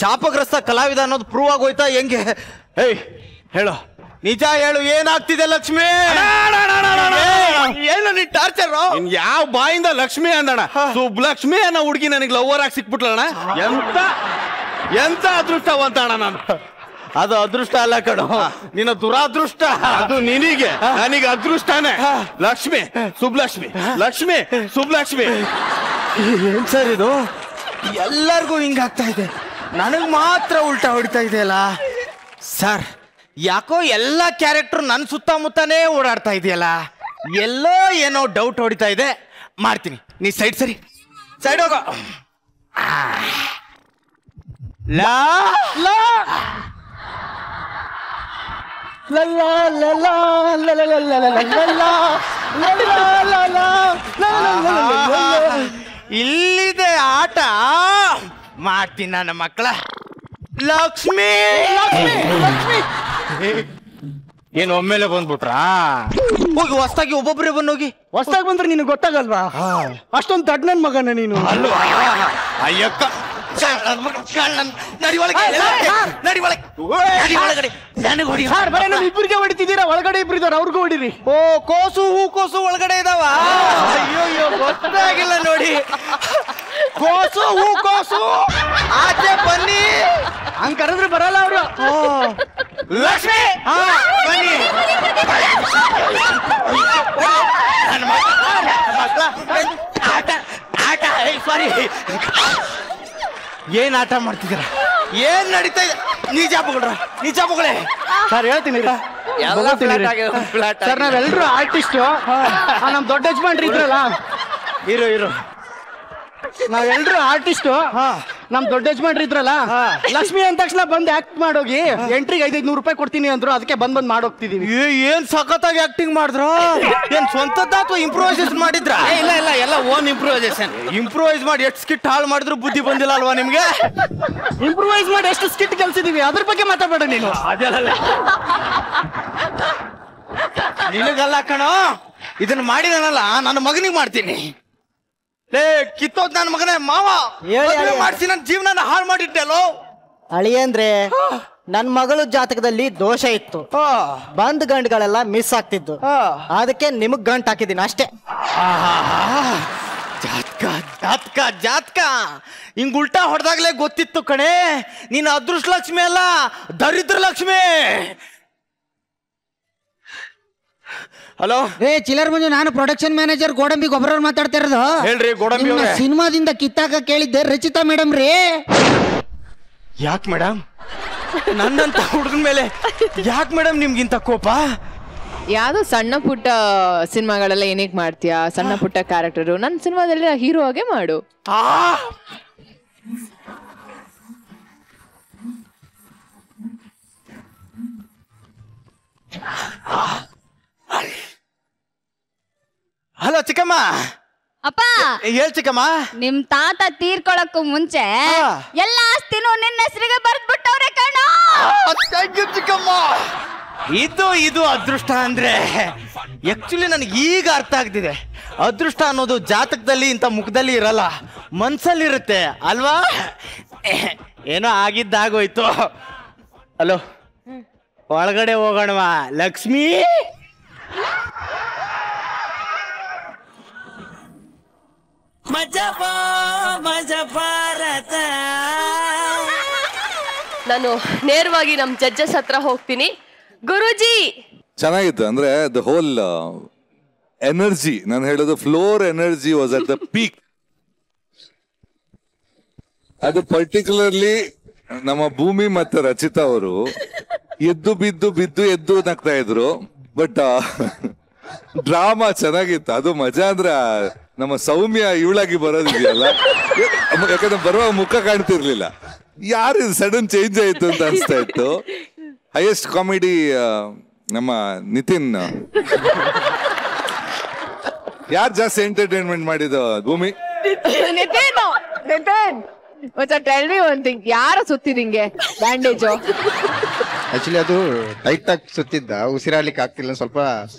[SPEAKER 2] ಶಾಪಗ್ರಸ್ತ ಕಲಾವಿದ ಅನ್ನೋದು ಪ್ರೂವ್ ಆಗೋಯ್ತಾ ಹೆಂಗೆ? ಏಯ್ ಹೇಳು, ನಿಜ ಹೇಳು, ಏನಾಗ್ತಿದೆ ಲಕ್ಷ್ಮಿ?
[SPEAKER 8] ಏನು ನೀ ಟಾರ್ಚರ್? ಯಾವ ಬಾಯಿಂದ ಲಕ್ಷ್ಮಿ ಅಂದಣ? ಸುಬ್ಲಕ್ಷ್ಮಿ ಅನ್ನೋ ಹುಡುಗಿ ನನಗೆ ಲವರ್ ಆಗಿ ಸಿಕ್ಬಿಟ್ಲಣ್ಣ. ಎಂತ ಅದೃಷ್ಟವಂತ ಅಣ್ಣ ನಾನು.
[SPEAKER 2] ಅದು ಅದೃಷ್ಟ ಅಲ್ಲ ಕಣೋ, ನಿನ್ನ ದುರಾದೃಷ್ಟ.
[SPEAKER 8] ಅದು ನಿನಗೆ, ನನಗೆ ಅದೃಷ್ಟನೇ. ಲಕ್ಷ್ಮಿ ಸುಬ್ಲಕ್ಷ್ಮಿ, ಲಕ್ಷ್ಮಿ ಸುಬ್ಲಕ್ಷ್ಮಿ.
[SPEAKER 2] ಏನ್ ಸರ್ ಇದು? ಎಲ್ಲರಿಗೂ ಹಿಂಗಾಗ್ತಾ ಇದೆ, ನನಗ್ ಮಾತ್ರ ಉಲ್ಟಾ ಹೊಡಿತಾ ಇದೆಯಲ್ಲ ಸರ್. ಯಾಕೋ ಎಲ್ಲ ಕ್ಯಾರೆಕ್ಟರ್ ನನ್ನ ಸುತ್ತಮುತ್ತನೇ ಓಡಾಡ್ತಾ ಇದೆಯಲ್ಲ, ಎಲ್ಲೋ ಏನೋ ಡೌಟ್ ಹೊಡಿತಾ ಇದೆ. ಮಾಡ್ತೀನಿ, ನೀ ಸೈಡ್ ಸರಿ, ಸೈಡ್ ಹೋಗೋ. ಲಾ ಲಾ ಇಲ್ಲಿದೆ ಆಟ, ಮಾಡ್ತೀನಿ ನನ್ನ ಮಕ್ಕಳ. ಲಕ್ಷ್ಮಿ ಏನು ಒಮ್ಮೆಲೆ ಬಂದ್ಬಿಟ್ರಾ? ಹೋಗಿ ಹೊಸ್ತಾಗಿ ಒಬ್ಬೊಬ್ಬರೇ ಬಂದೋಗಿ.
[SPEAKER 6] ಹೊಸ್ದಾಗಿ ಬಂದ್ರೆ ನಿನಗೆ ಗೊತ್ತಾಗಲ್ವಾ? ಅಷ್ಟೊಂದು ದಡ್ಡ ನನ್ ಮಗನ ನೀನು.
[SPEAKER 2] ಅಲ್ವಾ? ಅಯ್ಯಕ್ಕ, ನಡಿ ಒಳಗೆ, ನಡಿ ಒಳಗೆ, ನಡಿ ಒಳಗಡೆ. ನನಗೆ ಹೊಡಿ.
[SPEAKER 6] ಇಬ್ಬರಿಗೆ ಹೊಡಿತಿದ್ದೀರಾ, ಒಳಗಡೆ ಇಬ್ರು ಇದಾರೆ, ಅವ್ರಿಗೂ ಹೊಡಿರಿ.
[SPEAKER 2] ಓ ಕೋಸು ಹೂಕೋಸು ಒಳಗಡೆ ಇದಾವ? ಅಯ್ಯೋ ಗೊತ್ತಾಗಿಲ್ಲ ನೋಡಿ. ಕೋಸು ಹೂಕೋಸು ಆಚೆ ಬನ್ನಿ.
[SPEAKER 6] ಹಂಗ್ ಕರೆದ್ರೆ ಬರಲ್ಲ ಅವರು.
[SPEAKER 2] ಲಕ್ಷ್ಮಿ ಬನ್ನಿ. ನನ್ನ ಮಕ್ಕಳ ಆಟ ಆಟ ಸಾರಿ. ಏನ್ ಆಟ ಮಾಡ್ತಿದ್ದೀರ? ಏನ್ ನಡೀತಾ ಇದೆ? ನಿಜ ಬಗಳೇ
[SPEAKER 6] ಸರ್ ಹೇಳ್ತೀನಿ ಸರ್, ನಾವೆಲ್ಲರೂ ಆರ್ಟಿಸ್ಟ್. ನಮ್ ದೊಡ್ಡ ಯಜಮಾನ್ರಿ ಇದ್ರಲ್ಲ,
[SPEAKER 2] ಇರು
[SPEAKER 6] ನಾವೆಲ್ಲರೂ ಆರ್ಟಿಸ್ಟ್. ನಮ್ ದೊಡ್ಡ ಯಜಮಾನ್ರಿ ಇದ್ರಲ್ಲ, ಲಕ್ಷ್ಮಿ ಅಂದ ತಕ್ಷಣ ಬಂದ್ ಆಕ್ಟ್ ಮಾಡೋಗಿ. ಎಂಟ್ರಿಗೆ 500 ರೂಪಾಯಿ ಕೊಡ್ತೀನಿ ಅಂದ್ರು, ಅದಕ್ಕೆ ಬಂದ್ ಮಾಡೋಗ್ತಿದೀವಿ.
[SPEAKER 2] ಏನ್ ಸಖತ್ತಾಗಿ ಆಕ್ಟಿಂಗ್ ಮಾಡಿದ್ರು? ಏನ್ ಸ್ವಂತದ ಅಥವಾ ಇಂಪ್ರೂವೈಸೇಷನ್ ಮಾಡಿದ್ರ?
[SPEAKER 8] ಇಲ್ಲ ಎಲ್ಲ ಓನ್ ಇಂಪ್ರೂವೈಸೇಷನ್.
[SPEAKER 2] ಇಂಪ್ರೂವೈಸ್ ಮಾಡಿ ಎಷ್ಟು ಸ್ಕಿಟ್ ಹಾಳು ಮಾಡಿದ್ರು ಬುದ್ಧಿ ಬಂದಿಲ್ಲ ಅಲ್ವಾ ನಿಮ್ಗೆ?
[SPEAKER 6] ಇಂಪ್ರೂವೈಸ್ ಮಾಡಿ ಎಷ್ಟು ಸ್ಕಿಟ್ ಕಲ್ಸಿದೀವಿ, ಅದ್ರ ಬಗ್ಗೆ ಮಾತಾಡಬೇಡ ನೀನು.
[SPEAKER 2] ನಿನಗಲ್ಲ ಕಣೋ, ಇದನ್ನ ಮಾಡಿದನಲ್ಲ ನನ್ನ ಮಗನಿಗೆ ಮಾಡ್ತೀನಿ. ಲೇ ಕಿತ್ತೋದ್ ನನ್ನ ಮಗನೇ ಮಾವ, ಮಾಡಿಸಿ ನನ್ನ ಜೀವನ ಹಾಳು ಮಾಡಿಟ್ಟೆಲ್ಲೋ.
[SPEAKER 9] ಅಳಿಯಂದ್ರೆ ನನ್ ಮಗಳು ಜಾತಕದಲ್ಲಿ ದೋಷ ಇತ್ತು, ಬಂದ್ ಗಂಡುಗಳೆಲ್ಲ ಮಿಸ್ ಆಗ್ತಿದ್ದು, ಅದಕ್ಕೆ ನಿಮಗ್ ಗಂಟ್ ಹಾಕಿದೀನಿ ಅಷ್ಟೇ.
[SPEAKER 2] ಜಾತಕ ಹಿಂಗ್ ಉಲ್ಟಾ ಹೊಡೆದಾಗ್ಲೇ ಗೊತ್ತಿತ್ತು ಕಣೆ, ನೀನ್ ಅದೃಷ್ಟ ಲಕ್ಷ್ಮಿ ಅಲ್ಲ, ದರಿದ್ರ ಲಕ್ಷ್ಮಿ. ಹಲೋ
[SPEAKER 6] ರೇ ಚಿಲ್ಲರ್ ಮಂಜು, ನಾನು ಪ್ರೊಡಕ್ಷನ್ ಮ್ಯಾನೇಜರ್ ಗೋಡಂಬಿ ಗೊಬ್ಬರವ್ರು ಮಾತಾಡ್ತಾ ಇರೋದು.
[SPEAKER 2] ಹೇಳ್ರಿ ಗೋಡಂಬಿ ಅವ್ರೆ.
[SPEAKER 6] ಸಿನಿಮಾದಿಂದ ಕಿತ್ತಾಕ ಕೇಳಿದ್ದೆ ರಚಿತಾ ಮೇಡಮ್ ರೀ.
[SPEAKER 2] ಯಾಕೆ ಮೇಡಮ್? ನನ್ನಂತ ಹುಡುಗನ ಮೇಲೆ ಯಾಕೆ ಮೇಡಮ್ ನಿಮ್ಗಿಂತ ಕೋಪ?
[SPEAKER 5] ಯಾವ್ದೋ ಸಣ್ಣ ಪುಟ್ಟ ಸಿನಿಮಾಗಳೆಲ್ಲ ಏನಕ್ಕೆ ಮಾಡ್ತೀಯಾ? ಸಣ್ಣ ಪುಟ್ಟ ಕ್ಯಾರೆಕ್ಟರು ನನ್ನ ಸಿನಿಮಾದಲ್ಲಿ ಹೀರೋ ಆಗೇ ಮಾಡು.
[SPEAKER 2] ಹಲೋ ಚಿಕ್ಕಮ್ಮ,
[SPEAKER 7] ಅಪ್ಪ
[SPEAKER 2] ಹೇಳ್ ಚಿಕ್ಕಮ್ಮ.
[SPEAKER 7] ನಿಮ್ ತಾತ ತೀರ್ಕೊಳಕ್ಕೂ ಮುಂಚೆ ಎಲ್ಲ ಆಸ್ತಿನೂ ನಿನ್ನ ಹೆಸರಿಗೆ ಬರ್ದ್ಬಿಟ್ಟವ್ರೆ ಕಣೋ.
[SPEAKER 2] ಚಿಕ್ಕಮ್ಮ, ಇದು ಅದೃಷ್ಟ ಅಂದ್ರೆ ಆಕ್ಚುಲಿ ನನಗೆ ಈಗ ಅರ್ಥ ಆಗ್ತಿದೆ. ಅದೃಷ್ಟ ಅನ್ನೋದು ಜಾತಕದಲ್ಲಿ ಇಂಥ ಮುಖದಲ್ಲಿ ಇರಲ್ಲ, ಮನ್ಸಲ್ಲಿ ಇರುತ್ತೆ ಅಲ್ವಾ? ಏನೋ ಆಗಿದ್ದಾಗೋಯ್ತು. ಹಲೋ, ಒಳಗಡೆ ಹೋಗೋಣವಾ ಲಕ್ಷ್ಮಿ?
[SPEAKER 1] ನಾನು ನೇರವಾಗಿ ನಮ್ ಜಡ್ಜಸ್ ಹತ್ರ ಹೋಗ್ತೀನಿ. ಗುರುಜಿ,
[SPEAKER 10] ಚೆನ್ನಾಗಿತ್ತು. ಅಂದ್ರೆ ದ ಹೋಲ್ ಎನರ್ಜಿ, ನಾನು ಹೇಳೋದು floor energy was at the peak. ಅದು ಪರ್ಟಿಕ್ಯುಲರ್ಲಿ ನಮ್ಮ ಭೂಮಿ ಮತ್ತೆ ರಚಿತಾ ಅವರು ಎದ್ದು ಬಿದ್ದು ಎದ್ದು ನಗ್ತಾ ಇದ್ರು. ಬಟ್ ಡ್ರಾಮಾ ಚೆನ್ನಾಗಿತ್ತು. ಅದು ಮಜಾ ಅಂದ್ರೆ ನಮ್ಮ ಸೌಮ್ಯ ಇವಳಾಗಿ ಬರೋದಿದೆಯಲ್ಲ, ಯಾಕಂದ್ರೆ ಬರುವ ಮುಖ ಕಾಣ್ತಿರ್ಲಿಲ್ಲ. ಯಾರು ಸಡನ್ ಚೇಂಜ್ ಆಯ್ತು ಅಂತ ಅನ್ಸ್ತಾ ಇತ್ತು. ಹೈಯೆಸ್ಟ್ ಕಾಮಿಡಿ ನಮ್ಮ ನಿತಿನ್. ಯಾರು ಜಾಸ್ತಿ ಎಂಟರ್ಟೈನ್ಮೆಂಟ್ ಮಾಡಿದ ಭೂಮಿ?
[SPEAKER 5] ಟೆಲ್ ಮಿ ಒನ್ ಥಿಂಗ್, ಯಾರು ಸುತ್ತಿದಿಂಗೆ ಬ್ಯಾಂಡೇಜು?
[SPEAKER 11] ಆಕ್ಚುಲಿ ಅದು ಟೈಟ್ ಆಗಿ ಸುತ್ತಿದ್ದ, ಉಸಿರಾಡ್ಲಿಕ್ಕೆ ಆಗ್ತಿಲ್ಲ ಸ್ವಲ್ಪ.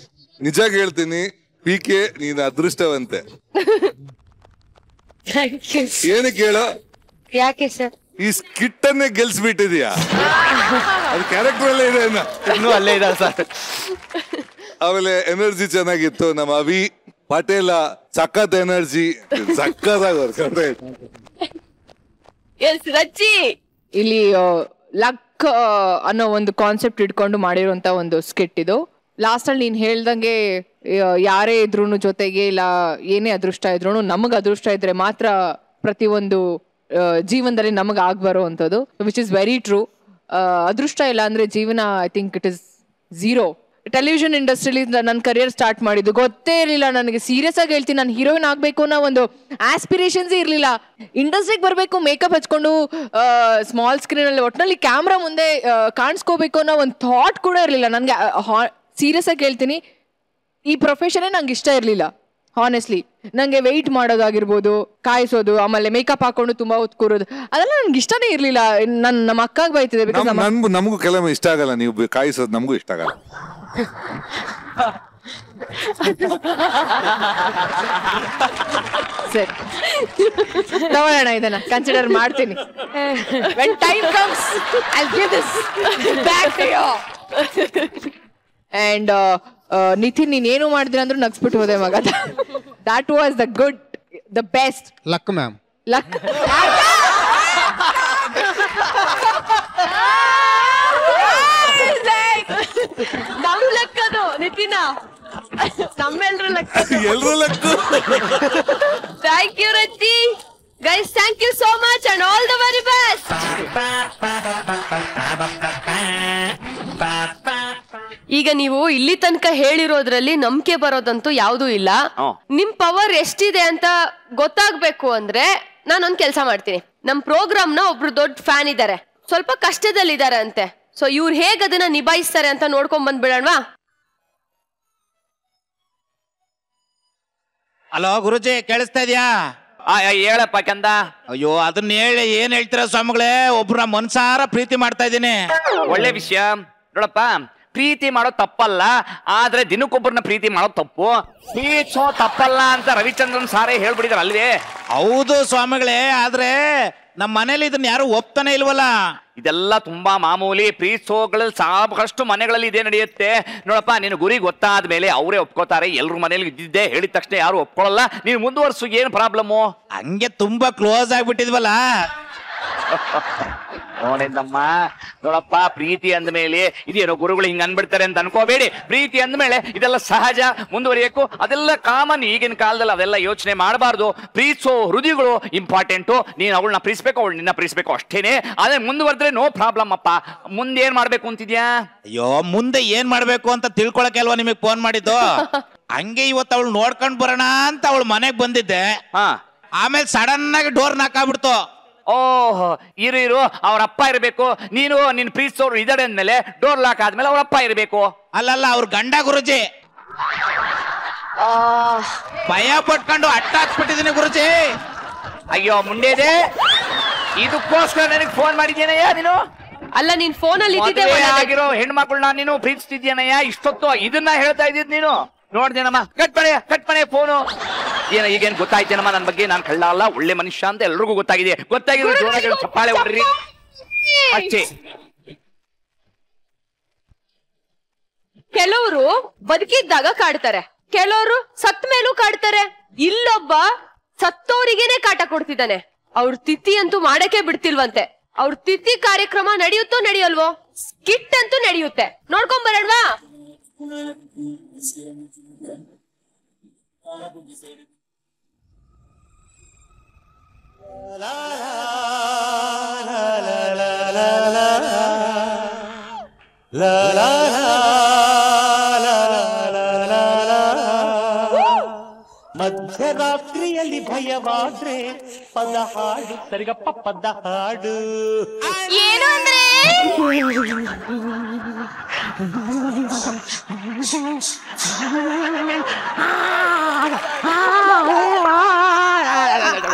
[SPEAKER 10] ನಿಜ ಹೇಳ್ತೀನಿ, ಪಿಕೆ ನೀನು ಅದೃಷ್ಟವಂತೆ. ಏನಕ್ಕೆ ಹೇಳೋ?
[SPEAKER 5] ಯಾಕೆ ಸರ್?
[SPEAKER 10] ಈ ಸ್ಕಿಟ್ ಅನ್ನೇ ಗೆಲ್ಸ್ಬಿಟ್ಟಿದ್ಯಾ? ಅದು ಕ್ಯಾರೆಕ್ಟರ್ ಅಲ್ಲೇ ಇದೆ,
[SPEAKER 2] ಇನ್ನೂ ಅಲ್ಲೇ ಇದೆ ಸರ್.
[SPEAKER 10] ಆಮೇಲೆ ಎನರ್ಜಿ ಚೆನ್ನಾಗಿತ್ತು. ನಮ್ಮ ಅವಿ ಪಟೇಲ ಸಖತ್ ಎನರ್ಜಿ, ಸಖತ್ತಾಗಿ
[SPEAKER 1] ರಚ್ಚಿ
[SPEAKER 5] ಇಲ್ಲಿ ಲಕ್ ಅನ್ನೋ ಒಂದು ಕಾನ್ಸೆಪ್ಟ್ ಇಟ್ಕೊಂಡು ಮಾಡಿರುವಂತ ಒಂದು ಸ್ಕಿಟ್ ಇದು. ಲಾಸ್ಟ್ ಅಲ್ಲಿ ನೀನ್ ಹೇಳ್ದಂಗೆ ಯಾರೇ ಇದ್ರು ಜೊತೆಗೆ ಇಲ್ಲ ಏನೇ ಅದೃಷ್ಟ ಇದ್ರು, ನಮಗ್ ಅದೃಷ್ಟ ಇದ್ರೆ ಮಾತ್ರ ಪ್ರತಿಯೊಂದು ಜೀವನದಲ್ಲಿ ನಮಗ್ ಆಗ್ಬರುವಂಥದ್ದು, ವಿಚ್ ಇಸ್ ವೆರಿ ಟ್ರೂ. ಅದೃಷ್ಟ ಇಲ್ಲ ಅಂದ್ರೆ ಜೀವನ I think it is zero. Television ಇಂಡಸ್ಟ್ರಿಲಿ ನನ್ನ ಕರಿಯರ್ ಸ್ಟಾರ್ಟ್ ಮಾಡಿದ್ದು ಗೊತ್ತೇ ಇರಲಿಲ್ಲ ನನಗೆ. ಸೀರಿಯಸ್ ಆಗಿ ಹೇಳ್ತೀನಿ, ನಾನು ಹೀರೋಯಿನ್ ಆಗಬೇಕು ಅನ್ನೋ ಒಂದು ಆಸ್ಪಿರೇಷನ್ಸ್ ಇರಲಿಲ್ಲ. ಇಂಡಸ್ಟ್ರಿಗೆ ಬರಬೇಕು, ಮೇಕಪ್ ಹಚ್ಕೊಂಡು ಸ್ಮಾಲ್ ಸ್ಕ್ರೀನಲ್ಲಿ ಒಟ್ಟಿನಲ್ಲಿ ಕ್ಯಾಮ್ರಾ ಮುಂದೆ ಕಾಣಿಸ್ಕೋಬೇಕು ಅನ್ನೋ ಒಂದು ಥಾಟ್ ಕೂಡ ಇರಲಿಲ್ಲ ನನಗೆ. ಸೀರಿಯಸ್ ಆಗಿ ಹೇಳ್ತೀನಿ, ಈ ಪ್ರೊಫೆಷನ್ನೇ ನಂಗೆ ಇಷ್ಟ ಇರಲಿಲ್ಲ ಹಾನೆಸ್ಟ್ಲಿ. ನಂಗೆ ವೆಯ್ಟ್ ಮಾಡೋದಾಗಿರ್ಬೋದು, ಕಾಯಿಸೋದು, ಆಮೇಲೆ ಮೇಕಪ್ ಹಾಕೊಂಡು ತುಂಬಾ ಹೊತ್ತು ಕೂರೋದು, ಅದೆಲ್ಲ ನನ್ಗೆ ಇಷ್ಟನೇ ಇರ್ಲಿಲ್ಲ. ನಮ್ಮ ಅಕ್ಕಾಗ ಬೈತಿದೆ.
[SPEAKER 10] ನಮಗೂ ಕೆಲವೊಮ್ಮೆ ಇಷ್ಟ ಆಗಲ್ಲ, ನೀವು ಕಾಯಿಸೋದು ನಮಗೂ ಇಷ್ಟ ಆಗಲ್ಲ.
[SPEAKER 5] ಸರಿ, ತಗೊಳ್ಳೋಣ, ಇದನ್ನ ಕನ್ಸಿಡರ್ ಮಾಡ್ತೀನಿ. When time comes, I'll give this back to you. And Nitin, ನೀನೇನು ಮಾಡಿದ್ರೆ ಅಂದ್ರೂ ನಗ್ಸ್ಬಿಟ್ಟು ಹೋದೆ ಮಗ. That was the best.
[SPEAKER 11] Luck ma'am,
[SPEAKER 5] luck.
[SPEAKER 1] ನಮ್ ಲೆಕ್ಕದು ನಿತಿನ, ನಮ್ಮೆಲ್ರು ಲೆಕ್ಕ.
[SPEAKER 10] ಎಲ್ರೂ ಲೆಕ್ಕ.
[SPEAKER 1] Thank you Rachchi. Guys, thank you so much and all the very best. ಈಗ ನೀವು ಇಲ್ಲಿ ತನಕ ಹೇಳಿರೋದ್ರಲ್ಲಿ ನಂಬಿಕೆ ಬರೋದಂತೂ ಯಾವುದೂ ಇಲ್ಲ. ನಿಮ್ ಪವರ್ ಎಷ್ಟಿದೆ ಅಂತ ಗೊತ್ತಾಗ್ಬೇಕು ಅಂದ್ರೆ ನಾನೊಂದ್ ಕೆಲಸ ಮಾಡ್ತೀನಿ. ನಮ್ ಪ್ರೋಗ್ರಾಮ್ ನ ಒಬ್ರು ದೊಡ್ಡ ಫ್ಯಾನ್ ಇದ್ದಾರೆ, ಸ್ವಲ್ಪ ಕಷ್ಟದಲ್ಲಿದ್ದಾರೆ ಅಂತೆ. ಸೊ ಇವ್ರು ಹೇಗ್ ಅದನ್ನ ನಿಭಾಯಿಸ್ತಾರೆ ಅಂತ ನೋಡ್ಕೊಂಡ್ ಬಂದ್ಬಿಡೋಣವಾ?
[SPEAKER 12] ಹಲೋ ಗುರುಜಿ, ಕೇಳಿಸ್ತಾ ಇದೆಯಾ?
[SPEAKER 13] ಹೇಳಪ್ಪ ಕಂದ.
[SPEAKER 12] ಅಯ್ಯೋ, ಅದನ್ನ ಹೇಳಿ ಏನ್ ಹೇಳ್ತೀರಾ ಸ್ವಾಮಿಗಳೇ? ಒಬ್ರ ಮನ್ಸಾರ ಪ್ರೀತಿ ಮಾಡ್ತಾ ಇದ್ದೀನಿ.
[SPEAKER 13] ಒಳ್ಳೆ ವಿಷಯ ನೋಡಪ್ಪ. ಪ್ರೀತಿ ಮಾಡೋದು ತಪ್ಪಲ್ಲ, ಆದ್ರೆ ದಿನಕ್ಕೊಬ್ಬರನ್ನ ಪ್ರೀತಿ ಮಾಡೋದು ತಪ್ಪು. ಪ್ರೀತಿಸೋ ತಪ್ಪಲ್ಲ ಅಂತ ರವಿಚಂದ್ರನ್ ಸಾರೇ ಹೇಳ್ಬಿಡಿದಾರೆ ಅಲ್ವೇ?
[SPEAKER 12] ಹೌದು ಸ್ವಾಮಿಗಳೇ, ಆದ್ರೆ ನಮ್ಮ ಮನೇಲಿ ಇದನ್ನ ಯಾರು ಒಪ್ತಾನೆ ಇಲ್ವಲ್ಲ.
[SPEAKER 13] ಇದೆಲ್ಲ ತುಂಬಾ ಮಾಮೂಲಿ. ಪ್ರೀತಿಸೋಗಳಲ್ಲಿ ಸಾಕಷ್ಟು ಮನೆಗಳಲ್ಲಿ ಇದೇ ನಡೆಯುತ್ತೆ ನೋಡಪ್ಪ. ನಿನ್ನ ಗುರಿ ಗೊತ್ತಾದ ಮೇಲೆ ಅವರೇ ಒಪ್ಕೋತಾರೆ. ಎಲ್ರ ಮನೇಲಿ ಇದ್ದಿದ್ದೆ ಹೇಳಿದ ತಕ್ಷಣ ಯಾರು ಒಪ್ಕೊಳ್ಳಲ್ಲ. ನೀನು ಮುಂದುವರ್ಸು, ಏನು ಪ್ರಾಬ್ಲಮ್ಮು?
[SPEAKER 12] ಹಂಗೆ ತುಂಬಾ ಕ್ಲೋಸ್ ಆಗ್ಬಿಟ್ಟಿದ್ವಲ್ಲ.
[SPEAKER 13] ನೋಡಿದ್ದಮ್ಮ, ನೋಡಪ್ಪ, ಪ್ರೀತಿ ಅಂದ್ಮೇಲೆ ಇದೇನೋ ಗುರುಗಳು ಹಿಂಗ ಅನ್ಬಿಡ್ತಾರೆ ಅಂತ ಅನ್ಕೋಬೇಡಿ. ಪ್ರೀತಿ ಅಂದ್ಮೇಲೆ ಇದೆಲ್ಲ ಸಹಜ, ಮುಂದುವರಿಯಬೇಕು, ಅದೆಲ್ಲ ಕಾಮನ್. ಈಗಿನ ಕಾಲದಲ್ಲಿ ಅದೆಲ್ಲ ಯೋಚನೆ ಮಾಡಬಾರ್ದು. ಪ್ರೀತಿಸೋ ಹೃದಯಗಳು ಇಂಪಾರ್ಟೆಂಟು. ನೀನು ಅವಳನ್ನ ಪ್ರೀತಿಸ್ಬೇಕು, ಅವಳು ನಿನ್ನ ಪ್ರೀತಿಸ್ಬೇಕು, ಅಷ್ಟೇನೆ. ಅದೇ ಮುಂದುವರೆದ್ರೆ ನೋ ಪ್ರಾಬ್ಲಮ್ ಅಪ್ಪ. ಮುಂದೆ ಏನ್ ಮಾಡ್ಬೇಕು ಅಂತಿದ್ಯಾ?
[SPEAKER 12] ಅಯ್ಯೋ, ಮುಂದೆ ಏನ್ ಮಾಡ್ಬೇಕು ಅಂತ ತಿಳ್ಕೊಳಕ್ಕೆ ಅಲ್ವಾ ನಿಮಗ್ ಫೋನ್ ಮಾಡಿದ್ದು. ಹಂಗೆ ಇವತ್ತು ಅವಳು ನೋಡ್ಕೊಂಡ್ ಬರೋಣ ಅಂತ ಅವಳು ಮನೆಗ್ ಬಂದಿದ್ದೆ. ಆಮೇಲೆ ಸಡನ್ ಆಗಿ ಡೋರ್ ನಾಕ್ ಆಗ್ಬಿಡ್ತು.
[SPEAKER 13] ಓಹ್, ಇರು, ಅವ್ರ ಅಪ್ಪ ಇರಬೇಕು. ನೀನು ನಿನ್ ಪ್ರೀತಿಸೋರು ಇದಾರೆ ಅಂದ್ಮೇಲೆ ಡೋರ್ ಲಾಕ್ ಆದ್ಮೇಲೆ ಅವ್ರ ಅಪ್ಪ ಇರಬೇಕು.
[SPEAKER 12] ಅಲ್ಲಲ್ಲ, ಅವ್ರ ಗಂಡ ಗುರುಜಿ. ಭಯ ಪಟ್ಕೊಂಡು ಅಟ್ಟ ಹಾಕ್ಬಿಟ್ಟಿದೀನಿ ಗುರುಜಿ.
[SPEAKER 13] ಅಯ್ಯೋ ಮುಂಡೇದೆ, ಇದಕ್ಕೋಸ್ಕರ ನನಗೆ ಫೋನ್ ಮಾಡಿದ್ಯೇನಯ್ಯ ನೀನು?
[SPEAKER 1] ಅಲ್ಲ, ನೀನ್ ಫೋನಲ್ಲಿ
[SPEAKER 13] ಆಗಿರೋ ಹೆಣ್ಮಕ್ಳನ್ನ ನೀನು ಪ್ರೀತಿಸ್ತಿದ್ಯೇನಯ್ಯ? ಇಷ್ಟೊತ್ತು ಇದನ್ನ ಹೇಳ್ತಾ ಇದ್ದಿದ್ ನೀನು? ನೋಡ್ದೇನಮ್ಮ, ಕಟ್ಪಣೆ ಫೋನು. ಏನ ಈಗೇನ್ ಗೊತ್ತಾಯ್ತೇನಮ್ಮ ನನ್ನ ಬಗ್ಗೆ? ನಾನು ಕಳ್ಳ ಅಲ್ಲ, ಒಳ್ಳೆ ಮನುಷ್ಯ ಅಂತ ಎಲ್ರಿಗೂ ಗೊತ್ತಾಗಿದೆ. ಗೊತ್ತಾಗಿರೋ ಜೋರಾಗಿ ಚಪ್ಪಾಳೆ ಹೊಡ್ರಿ ಅಷ್ಟೇ.
[SPEAKER 1] ಕೆಲವರು ಬದುಕಿದ್ದಾಗ ಕಾಡ್ತಾರೆ, ಕೆಲವರು ಸತ್ ಮೇಲೂ ಕಾಡ್ತಾರೆ. ಇಲ್ಲೊಬ್ಬ ಸತ್ತೋರಿಗೇನೆ ಕಾಟ ಕೊಡ್ತಿದ್ದಾನೆ. ಅವ್ರ ತಿಥಿ ಅಂತೂ ಮಾಡಕ್ಕೆ ಬಿಡ್ತಿಲ್ವಂತೆ. ಅವ್ರ ತಿಥಿ ಕಾರ್ಯಕ್ರಮ ನಡೆಯುತ್ತೋ ನಡೆಯಲ್ವೋ? ಸ್ಕಿಟ್ ಅಂತೂ ನಡೆಯುತ್ತೆ. ನೋಡ್ಕೊಂಡ್ ಬರೋಣವಾ?
[SPEAKER 2] ಮಧ್ಯರಾತ್ರಿಯಲ್ಲಿ ಭಯವಾದ್ರೆ ಪದ ಹಾಡು, ಸರಿಗಪ್ಪ ಪದ ಹಾಡು.
[SPEAKER 7] ಏನು ಅಂದ್ರೆ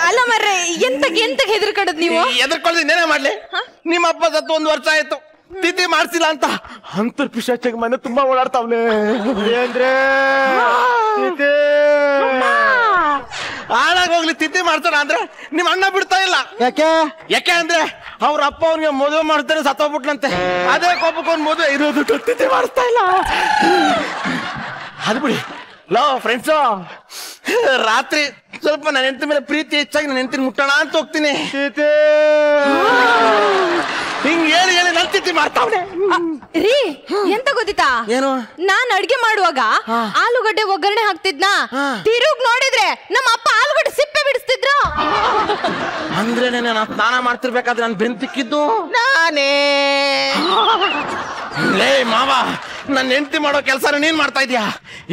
[SPEAKER 5] ಅಲ್ಲ ಮರ್ರೆ, ಎಂತ ಹೆದರ್ಕಡದ್ ನೀವು?
[SPEAKER 8] ಎದರ್ಕೊಳ್ಳಿ ಮಾಡ್ಲಿ? ನಿಮ್ಮ ಅಪ್ಪ ಸತ್ತು 1 ವರ್ಷ ಆಯ್ತು, ತಿಥಿ ಮಾಡ್ಸಿಲ್ಲ ಅಂತ ಅಂತರ್ ಪಿಶಾಚಿಗೆ ಮನೆ ತುಂಬಾ ಓಡಾಡ್ತಾವ್ನೆ. ಅಂದ್ರೆ ಹಾಳಾಗೋಗ್ಲಿ, ತಿಥಿ ಮಾಡ್ತಾರ ಅಂದ್ರೆ ನಿಮ್ ಅಣ್ಣ ಬಿಡ್ತಾ ಇಲ್ಲ. ಯಾಕೆ ಅಂದ್ರೆ ಅವ್ರ ಅಪ್ಪ ಅವ್ನಿಗೆ ಮದುವೆ ಮಾಡ್ತಾರೆ, ಸತ್ತೋಗ್ಬಿಟ್ಲಂತೆ. ಅದೇ ಕೋಪಕ್ಕೊಂದು ಮದುವೆ ಇರೋದು, ತಿಥಿ ಮಾಡಿಸ್ತಾ ಇಲ್ಲ. ಅದು ಬಿಡಿ. ಲೋ ಫ್ರೆಂಡ್ಸು, ರಾತ್ರಿ ಸ್ವಲ್ಪ ನನ್ನ ಹೆಂಡತಿ ಮೇಲೆ ಪ್ರೀತಿ ಹೆಚ್ಚಾಗಿ ನನ್ನ ಹೆಂಡತಿನ ಮುಟ್ಟೋಣ ಅಂತ ಹೋಗ್ತೀನಿ. ಹಿಂಗ್ ಹೇಳಿ ನನ್ನ ತಿಥಿ ಮಾಡ್ತಾವ್ನೆ.
[SPEAKER 5] ರೀ, ಎಂತ ಗೊತ್ತಿತ್ತಾ?
[SPEAKER 8] ಏನು?
[SPEAKER 5] ನಾನ್ ಅಡ್ಗೆ ಮಾಡುವಾಗ ಆಲೂಗಡ್ಡೆ ಒಗ್ಗರಣೆ ಹಾಕ್ತಿದ್ನ, ತಿರುಗ್ ನೋಡಿದ್ರೆ ನಮ್ಮ ಅಪ್ಪ ಆಲೂಗಡ್ಡೆ ಸಿಪ್ಪೆ ಬಿಡಿಸ್ತಿದ್ರು.
[SPEAKER 8] ಅಂದ್ರೆ ನಾನು ಸ್ನಾನ ಮಾಡ್ತಿರ್ಬೇಕಾದ್ರೆ ನಾನು ಬೆಂತಿಕ್ಕಿದ್ದು ನಾನೇ. ಲೇ ಮಾವ, ನನ್ನ ಹೆಂಡತಿ ಮಾಡೋ ಕೆಲಸ ನೀನ್ ಮಾಡ್ತಾ ಇದೀಯಾ.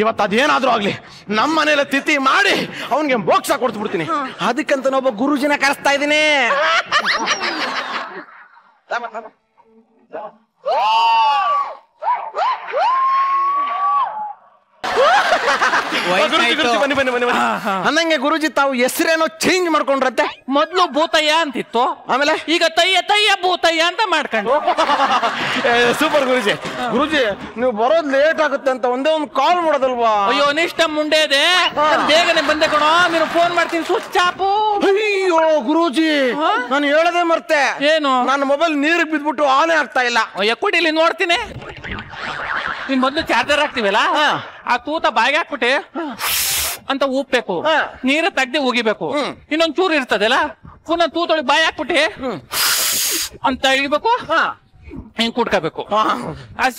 [SPEAKER 8] ಇವತ್ತು ಅದೇನಾದ್ರೂ ಆಗ್ಲಿ, ನಮ್ಮ ಮನೇಲಿ ತಿಥಿ ಮಾಡಿ ಅವನ್ಗೆ ಮೋಕ್ಷ ಕೊಡ್ತು ಬಿಡ್ತೀನಿ. ಅದಕ್ಕಂತ ಒಬ್ಬ ಗುರುಜಿನ ಕರೆಸ್ತಾ ಇದ್ದೀನಿ. ಬನ್ನಿ ಬನ್ನಿ ಬನ್ನಿ ಬನ್ನಿ. ಅನ್ನಂಗೆ ಗುರುಜಿ ತಾವು ಹೆಸರೇನೋ ಚೇಂಜ್ ಮಾಡ್ಕೊಂಡ್ರತ್ತೆ.
[SPEAKER 14] ಮೊದ್ಲು ಭೂತಯ್ಯ ಅಂತಿತ್ತು,
[SPEAKER 8] ಆಮೇಲೆ
[SPEAKER 14] ಈಗ ತಯ್ಯ ಭೂತಯ್ಯ ಅಂತ ಮಾಡ್ಕೊಂಡು.
[SPEAKER 8] ಸೂಪರ್ ಗುರುಜಿ. ಗುರುಜಿ, ನೀವು ಬರೋದ್ ಲೇಟ್ ಆಗುತ್ತೆ ಅಂತ ಒಂದೇ ಒಂದು ಕಾಲ್ ಮಾಡೋದಲ್ವಾ?
[SPEAKER 14] ಅಯ್ಯೋ ನಿಷ್ಠ ಮುಂಡೆ ಇದೆ, ಬೇಗನೆ ಬಂದೆ ಕಣೋ, ನೀನು ಫೋನ್ ಮಾಡ್ತೀನಿ ಸ್ವಿಚ್ ಆಫ್.
[SPEAKER 8] ಅಯ್ಯೋ ಗುರುಜಿ, ನಾನು ಹೇಳದೆ ಮರ್ತೆ.
[SPEAKER 14] ಏನು?
[SPEAKER 8] ನನ್ನ ಮೊಬೈಲ್ ನೀರಿಗೆ ಬಿದ್ಬಿಟ್ಟು ಆನೇ ಆಗ್ತಾ ಇಲ್ಲ.
[SPEAKER 14] ಎಕ್ಕುಡಿಲಿ ನೋಡ್ತೀನಿ. ನೀನ್ ಮೊದ್ಲು ಚಾರ್ಜರ್ ಹಾಕ್ತಿವಲ್ಲ, ಆ ತೂತ ಬಾಯಿಗೆ ಹಾಕ್ಬಿಟ್ಟೆ ಅಂತ ಊಪ್ಬೇಕು, ನೀರ ತೆಗ್ದಿ ಉಗಿಬೇಕು. ಇನ್ನೊಂದ್ ಚೂರು ಇರ್ತದಲ್ಲ, ಪುನಃ ತೂತೊಳಗೆ ಬಾಯಿ ಹಾಕ್ಬಿಟ್ಟೆ ಅಂತ ಇಳಿಬೇಕು, ಹಿಂಗ್ ಕುಟ್ಕೋಬೇಕು.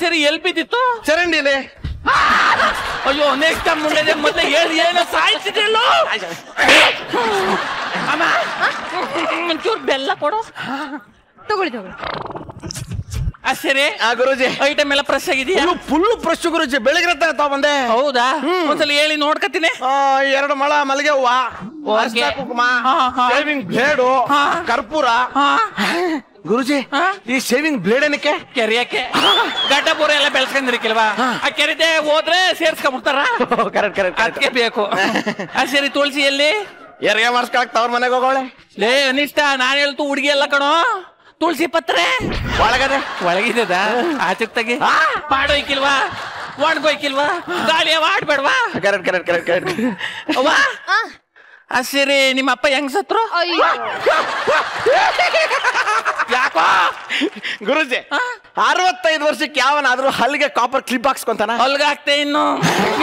[SPEAKER 14] ಸರಿ, ಎಲ್ ಬಿದ್ದಿತ್ತು?
[SPEAKER 8] ಚರಂಡಿಲಿ.
[SPEAKER 14] ಅಯ್ಯೋ ನೆಕ್ಸ್ಟ್ ಮುಂದೆ ಮತ್ತೆ ಏನೋ ಸಾಯಿಸಿದ್ರಲ್ಲೋ. ಅಮ್ಮ, ಒಂಚೂರು ಬೆಲ್ಲ ಕೊಡು.
[SPEAKER 5] ತಗೊಳ್ಳಿ.
[SPEAKER 14] ಸರಿ
[SPEAKER 8] ಗುರುಜಿ,
[SPEAKER 14] ಐಟಮ್ ಎಲ್ಲ ಫ್ರೆಶ್ ಆಗಿದೆಯಾ?
[SPEAKER 8] ಫುಲ್ ಫ್ರೆಶ್ ಗುರುಜಿ. ಬೆಳಗ್ಗೆ ತಾವ್ ಬಂದೆ.
[SPEAKER 14] ಹೌದಾ? ಒಂದ್ಸಲ ಹೇಳಿ ನೋಡ್ಕತೀನಿ.
[SPEAKER 8] 2 ಮೊಳ ಮಲ್ಲಿಗೆ ಹೂವ, ಕುಂಕುಮ, ಶೇವಿಂಗ್ ಬ್ಲೇಡು, ಕರ್ಪೂರ. ಗುರುಜಿ, ಈ ಶೇವಿಂಗ್ ಬ್ಲೇಡ್ ಏನಕ್ಕೆ?
[SPEAKER 14] ಕೆರೆಯಕ್ಕೆ. ಗಡ್ಡ ಬೋರ ಎಲ್ಲ ಬೆಳೆಸ್ಕೊಂಡಿರಿಕಿಲ್ವಾ? ಆ ಕೆರೆದೆ ಹೋದ್ರೆ ಸೇರ್ಸ್ಕೊಂಡ್ಬಿಡ್ತಾರ. ಅದಕ್ಕೆ ಬೇಕು. ಸರಿ, ತುಳಸಿ ಎಲ್ಲಿ?
[SPEAKER 8] ಯಾರಿಗೆ ಮಾಡಿಸ್ಕೊಳಕ್ ತವ್ರ ಮನೆಗೆ ಹೋಗೋಳೆ.
[SPEAKER 14] ಲೇ ಅನಿಷ್ಟ, ನಾನ್ ಹೇಳ್ತು ಹುಡುಗಿ ಎಲ್ಲ ಕಣೋ. ತುಳಸಿ ಪತ್ರೆ
[SPEAKER 8] ಒಳಗಡೆ
[SPEAKER 14] ಒಳಗಿದ ಆಚೆ ತೆಗಿ. ಪಾಡೋಯ್ಕಿಲ್ವಾ? ಒಣಗೋಯ್ಕಿಲ್ವಾ? ಗಾಳಿ ಆಡ್ಬೇಡ್ವಾ?
[SPEAKER 8] ಕರೆಕ್ಟ್.
[SPEAKER 14] ಅವ್ವ, ಸರಿ, ನಿಮ್ಮ ಅಪ್ಪ ಹೆಂಗ್ ಸತ್ರು?
[SPEAKER 8] ಯಾಕೋ ಗುರುಜಿ, 65 ವರ್ಷಕ್ಕೆ ಯಾವನಾದ್ರೂ ಹಲ್ಗೆ ಕಾಪರ್ ಕ್ಲಿಪ್ ಹಾಕ್ಸ್ಕೊಂತಾನ?
[SPEAKER 14] ಹಲ್ಗಾಕ್ತೆ ಇನ್ನು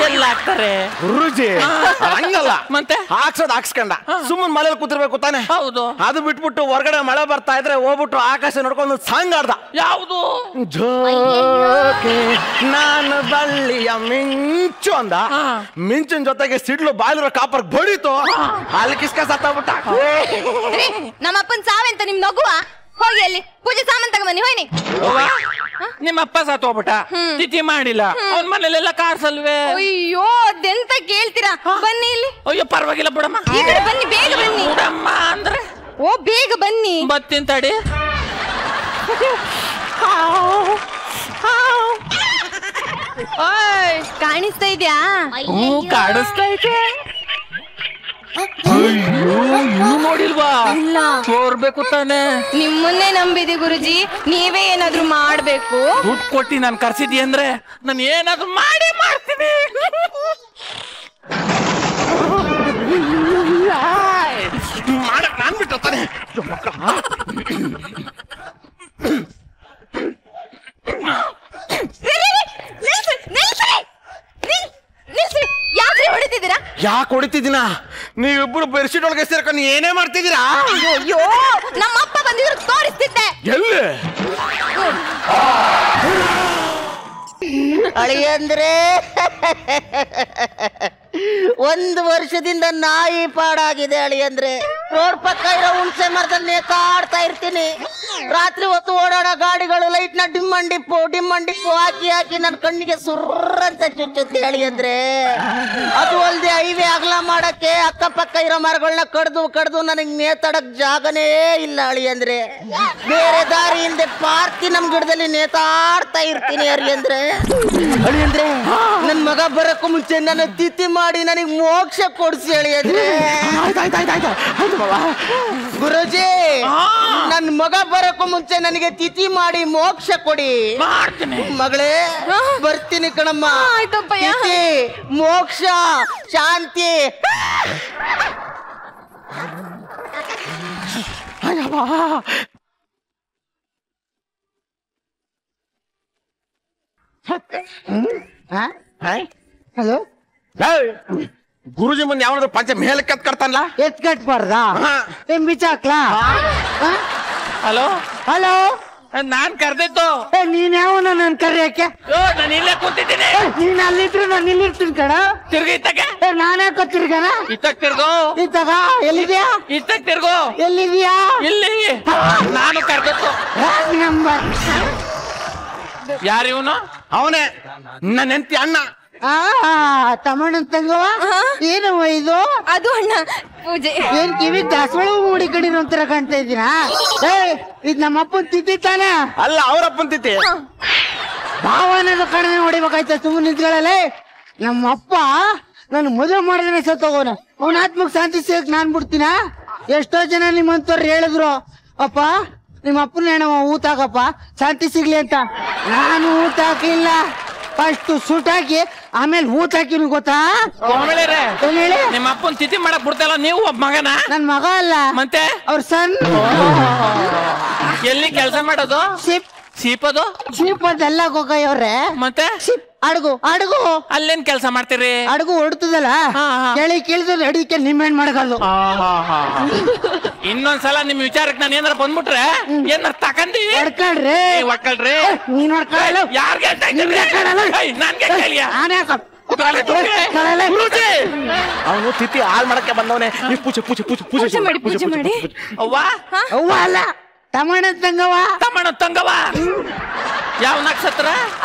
[SPEAKER 14] ಎಲ್ಲ ಹಾಕ್ತಾರೆ
[SPEAKER 8] ಗುರುಜಿ. ಹಂಗಲ್ಲ,
[SPEAKER 14] ಮತ್ತೆ
[SPEAKER 8] ಹಾಕ್ಸ್ಕೊಂಡ ಸುಮ್ಮನೆ ಮನೇಲಿ ಕೂತಿರ್ಬೇಕು ತಾನೆ?
[SPEAKER 14] ಹೌದು.
[SPEAKER 8] ಅದು ಬಿಟ್ಬಿಟ್ಟು ಹೊರಗಡೆ ಮಳೆ ಬರ್ತಾ ಇದ್ರೆ ಹೋಗ್ಬಿಟ್ಟು ಆಕಾಶ ನೋಡ್ಕೊಂಡು ಸಾಂಗ್ ಆಡ್ದ.
[SPEAKER 14] ಯಾವುದು?
[SPEAKER 8] ಜೋಕೆ ನಾನು ಬಳ್ಳಿಯ ಮಿಂಚು ಅಂದ. ಮಿಂಚಿನ ಜೊತೆಗೆ ಸಿಡ್ಲು ಬಾಯಿಲಿರೋ ಕಾಪರ್ ಬಡಿತು. ಅಲ್ಲಿ ಕಿಸ್ಕ ಸತ್ತೋಗ್ಬಿಟ್ಟ.
[SPEAKER 7] ನಮ್ಮಪ್ಪನ್ ಸಾವೆಂತ ನಿಮ್ ನಗುವ? ಹೋಗಿ ಅಲ್ಲಿ ಪೂಜೆ ಸಾಮಾನ್ ತಗೊಂಬನ್ನಿ. ಹೋಯ್ನಿ.
[SPEAKER 14] ನಿಮ್ಮ ಅಪ್ಪ ಸತ್ತೋಗ್ಬಿಟ್ಟ, ತಿಥಿ ಮಾಡಿಲ್ಲ, ಅವನ್ ಮನೇಲೆಲ್ಲ ಕಾರ್ಸಲ್ವೇ?
[SPEAKER 7] ಅಯ್ಯೋ, ಅದೆಂತ ಕೇಳ್ತೀರಾ? ಬನ್ನಿ ಇಲ್ಲಿ.
[SPEAKER 14] ಅಯ್ಯೋ ಪರವಾಗಿಲ್ಲ ಬಿಡಮ್ಮ.
[SPEAKER 7] ಈ ಕಡೆ ಬನ್ನಿ, ಬೇಗ ಬನ್ನಿ.
[SPEAKER 14] ಬಿಡಮ್ಮ ಅಂದ್ರೆ
[SPEAKER 7] ಓ, ಬೇಗ ಬನ್ನಿ.
[SPEAKER 14] ಬರ್ತೀನಿ ತಡಿ.
[SPEAKER 7] ಕಾಣಿಸ್ತಾ ಇದ್ಯಾ?
[SPEAKER 14] ಕಾಣಿಸ್ತಾ ಇದೆ. ನೋಡಿಲ್ವಾ?
[SPEAKER 7] ಇಲ್ಲ.
[SPEAKER 14] ತೋರ್ಬೇಕು ತಾನೆ.
[SPEAKER 7] ನಿಮ್ಮನ್ನೇ ನಂಬಿದಿ ಗುರುಜಿ, ನೀವೇ ಏನಾದ್ರೂ ಮಾಡ್ಬೇಕು.
[SPEAKER 14] ದುಡ್ಡು ಕೊಟ್ಟಿ ನಾನು ಕರ್ಸಿದ್ದಿ ಅಂದ್ರೆ ನಾನು ಏನಾದ್ರೂ ಮಾಡೇ ಮಾಡ್ತೀನಿ.
[SPEAKER 8] ಮಾಡಕ್ ನಾನ್ ಬಿಟ್ಟು ತಾನೆ
[SPEAKER 7] ಹೊಡಿತಿದ್ದೀರಾ?
[SPEAKER 8] ಯಾಕೆ ಹೊಡಿತಿದ್ದೀನ? ನೀವಿಬ್ಬರು ಬೆಡ್ಶೀಟ್ ಒಳಗೆ ಸೇರ್ಕೊಂಡು ಏನೇ ಮಾಡ್ತಿದ್ದೀರಾ?
[SPEAKER 7] ಅಯ್ಯೋ, ನಮ್ಮ ಅಪ್ಪ ಬಂದಿದ್ರು ತೋರಿಸ್ತಿದ್ದೆ.
[SPEAKER 8] ಎಲ್ಲಿ?
[SPEAKER 9] ಅಳಿಯಂದ್ರೆ 1 ವರ್ಷದಿಂದ ನಾಯಿ ಪಾಡಾಗಿದೆ ಅಳಿಯಂದ್ರೆ. ರೋಡ್ ಪಕ್ಕ ಇರೋ ಹುಣಸೆ ಮರದಲ್ಲಿ ನೇತಾಡ್ತಾ ಇರ್ತೀನಿ. ರಾತ್ರಿ ಹೊತ್ತು ಓಡಾಡೋ ಗಾಡಿಗಳು ಲೈಟ್ ನ ಡಿಮ್ಮಂಡಿಪ್ಪು ಹಾಕಿ ಹಾಕಿ ನನ್ನ ಕಣ್ಣಿಗೆ ಸುರ್ರಂತ ಚುಚ್ಚುತ್ತೆ ಅಳಿಯಂದ್ರೆ. ಅದು ಅಲ್ಲದೆ ಹೈವೇ ಅಗಲ ಮಾಡಕ್ಕೆ ಅಕ್ಕಪಕ್ಕ ಇರೋ ಮರಗಳನ್ನ ಕಡ್ದು ನನಗೆ ನೇತಾಡಕ್ ಜಾಗನೇ ಇಲ್ಲ ಅಳಿಯಂದ್ರೆ. ಬೇರೆ ದಾರಿ ಹಿಂದೆ ಪಾರ್ಕಿ ನಮ್ ಗಿಡದಲ್ಲಿ ನೇತಾಡ್ತಾ ಇರ್ತೀನಿ ಅಳಿಯಂದ್ರೆ. ನನ್ ಮಗ ಬರಕ್ಕೂ ಮುಂಚೆ ನನ್ನ ತಿಥಿ ಮಾಡಿ ನನಗೆ ಮೋಕ್ಷ ಕೊಡ್ಸಿ ಅಳಿಯಂದ್ರೆ. ಗುರುಜಿ, ನನ್ ಮಗ ಬರಕ್ಕೂ ಮುಂಚೆ ನನಗೆ ತಿಥಿ ಮಾಡಿ ಮೋಕ್ಷ ಕೊಡಿ. ಮಗಳೇ ಬರ್ತೀನಿ ಕಣಮ್ಮ. ತಿಥಿ, ಮೋಕ್ಷ, ಶಾಂತಿ.
[SPEAKER 6] ಹಲೋ,
[SPEAKER 8] ಗುರುಜಿ ಮುಂದೆ ಯಾವನಾದ್ರು ಪಂಚ ಮೇಲಕ್ಕೆ ಕಟ್ತಾನಲ್ಲ,
[SPEAKER 6] ಎತ್ ಕಟ್ಬಾರ್ದಾ? ಬಿಚ್ಚಾಕ್ಲಾ?
[SPEAKER 14] ಹಲೋ
[SPEAKER 6] ಹಲೋ,
[SPEAKER 14] ನಾನ್ ಕರ್ದಿತ್ತು.
[SPEAKER 6] ನೀನ್ ಯಾವ ನನ್ ಕರೆಯಕ್ಕೆ?
[SPEAKER 14] ನಾನು ಇಲ್ಲೇ ಕೂತಿದ್ದೀನಿ.
[SPEAKER 6] ನೀನ್ ಅಲ್ಲಿದ್ರು ನಾನು ಇಲ್ಲಿರ್ತೀನಿ ಕಣ.
[SPEAKER 14] ತಿರ್ಗಿ ಇತ್ತಕ್ಕೆ
[SPEAKER 6] ನಾನ್ಯಾಕೋ ತಿರ್ಗಣ?
[SPEAKER 14] ಇತ್ತಕ್ ತಿರ್ಗೋ.
[SPEAKER 6] ಇತ್ತಾಗ ಎಲ್ಲಿದ್ಯಾ?
[SPEAKER 14] ಇತ್ತಕ್ ತಿರ್ಗೋ.
[SPEAKER 6] ಎಲ್ಲಿದ್ಯಾ?
[SPEAKER 14] ಇಲ್ಲಿ ನಾನು ಕರ್ದಿತ್ತು. ಯಾರು ಇವನು?
[SPEAKER 8] ಅವನೇ ನನ್ನ ಹೆಂಡತಿ ಅಣ್ಣ.
[SPEAKER 6] ತಮ್ಮಣ್ಣ ತಂಗವ, ಏನವ ಇದು?
[SPEAKER 7] ಅದು ಅಣ್ಣ ಪೂಜೆ.
[SPEAKER 6] ಏನ್ ಕಿವಿ ದಾಸವಾಳ ಮೂಡಿ ಕಡೆ ಒಂಥರ ಕಾಣ್ತಾ ಇದ್ದೀರಾ? ಇದ್ ನಮ್ಮಪ್ಪನ್ ತಿಥಿ ತಾನೆ?
[SPEAKER 8] ಅಲ್ಲ, ಅವರಪ್ಪನ್ ತಿಥಿ.
[SPEAKER 6] ಭಾವನದ ಕಡಿಮೆ ಹೊಡಿಬೇಕಾಯ್ತ ಸುಮ್ಮನೆ ನಿಂತ್ಕೊಳ್ಳಲೆ. ನಮ್ಮಪ್ಪ ನಾನು ಮದುವೆ ಮಾಡಿದ್ರೆ ಸತ್ತೋಗೋನ. ಅವನ ಆತ್ಮಕ್ ಶಾಂತಿ ಸಿಗಕ್ ನಾನ್ ಬಿಡ್ತೀನ? ಎಷ್ಟೋ ಜನ ನಿಮ್ಮಂತವ್ರು ಹೇಳಿದ್ರು, ಅಪ್ಪ ನಿಮ್ಮ ಅಪ್ಪನ ಹೆಣವ ಊತಾಕಪ್ಪ ಶಾಂತಿ ಸಿಗ್ಲಿ ಅಂತ. ನಾನು ಊಟ ಹಾಕಿಲ್ಲ, ಫಸ್ಟ್ ಸುಟ್ಟಾಕಿ ಆಮೇಲೆ ಊಟ ಹಾಕಿನಿ ಗೊತ್ತಾ?
[SPEAKER 14] ನಿಮ್ಮ ಅಪ್ಪನ್ ತಿಥಿ ಮಾಡಕ್ ಬಿಡ್ತಲ್ಲ ನೀವು? ಒಬ್ಬ ಮಗನ?
[SPEAKER 6] ನನ್ ಮಗ ಅಲ್ಲ
[SPEAKER 14] ಮತ್ತೆ
[SPEAKER 6] ಅವ್ರ ಸಣ್ಣ.
[SPEAKER 14] ಎಲ್ಲಿ ಕೆಲಸ ಮಾಡೋದು? ಸೀಪದು
[SPEAKER 6] ಸೀಪದೆಲ್ಲ ಗೊಗ್ಗಯ್ಯವ್ರೆ.
[SPEAKER 14] ಮತ್ತೆ
[SPEAKER 6] ಅಡ್ಗು
[SPEAKER 14] ಅಲ್ಲೇನ್ ಕೆಲಸ ಮಾಡ್ತೀರಿ?
[SPEAKER 6] ಅಡ್ಗು ಹೊಡ್ತದಲ್ಲ, ಕೇಳಿದ್ರೆ ಅಡಿಕೆ ನಿಮ್ಮೇನ್ ಮಾಡಗಲ್ಲು.
[SPEAKER 14] ಇನ್ನೊಂದ್ಸಲ ನಿಮ್ ವಿಚಾರಕ್ಕೆ ನಾನು ಏನಾರ ಬಂದ್ಬಿಟ್ರೆ ಏನಾರ ತಕಂದಿ
[SPEAKER 6] ಹೊಡ್ಕೊಳ್ರಿ.
[SPEAKER 14] ಹೊಡ್ಕೊಳ್ರಿ.
[SPEAKER 6] ನೀನ್ ಹೊಡ್ಕೊಳ್ಳ.
[SPEAKER 14] ಯಾರ್ಗೆ ನನ್ಗೆ
[SPEAKER 8] ಅವನು ತಿಥಿ ಹಾಳು ಮಾಡಕ್ಕೆ ಬಂದವನೇ. ಪೂಜೆ ಪೂಜೆ ಪೂಜೆ ಪೂಜೆ ಮಾಡಿ
[SPEAKER 7] ಪೂಜೆ ಮಾಡಿ.
[SPEAKER 14] ಅವ್ವ
[SPEAKER 6] ಅವ್ವ ಅಲ್ಲ, ತಮ್ಮಣ್ಣ ತಂಗವ.
[SPEAKER 14] ಯಾವ ನಕ್ಷತ್ರ?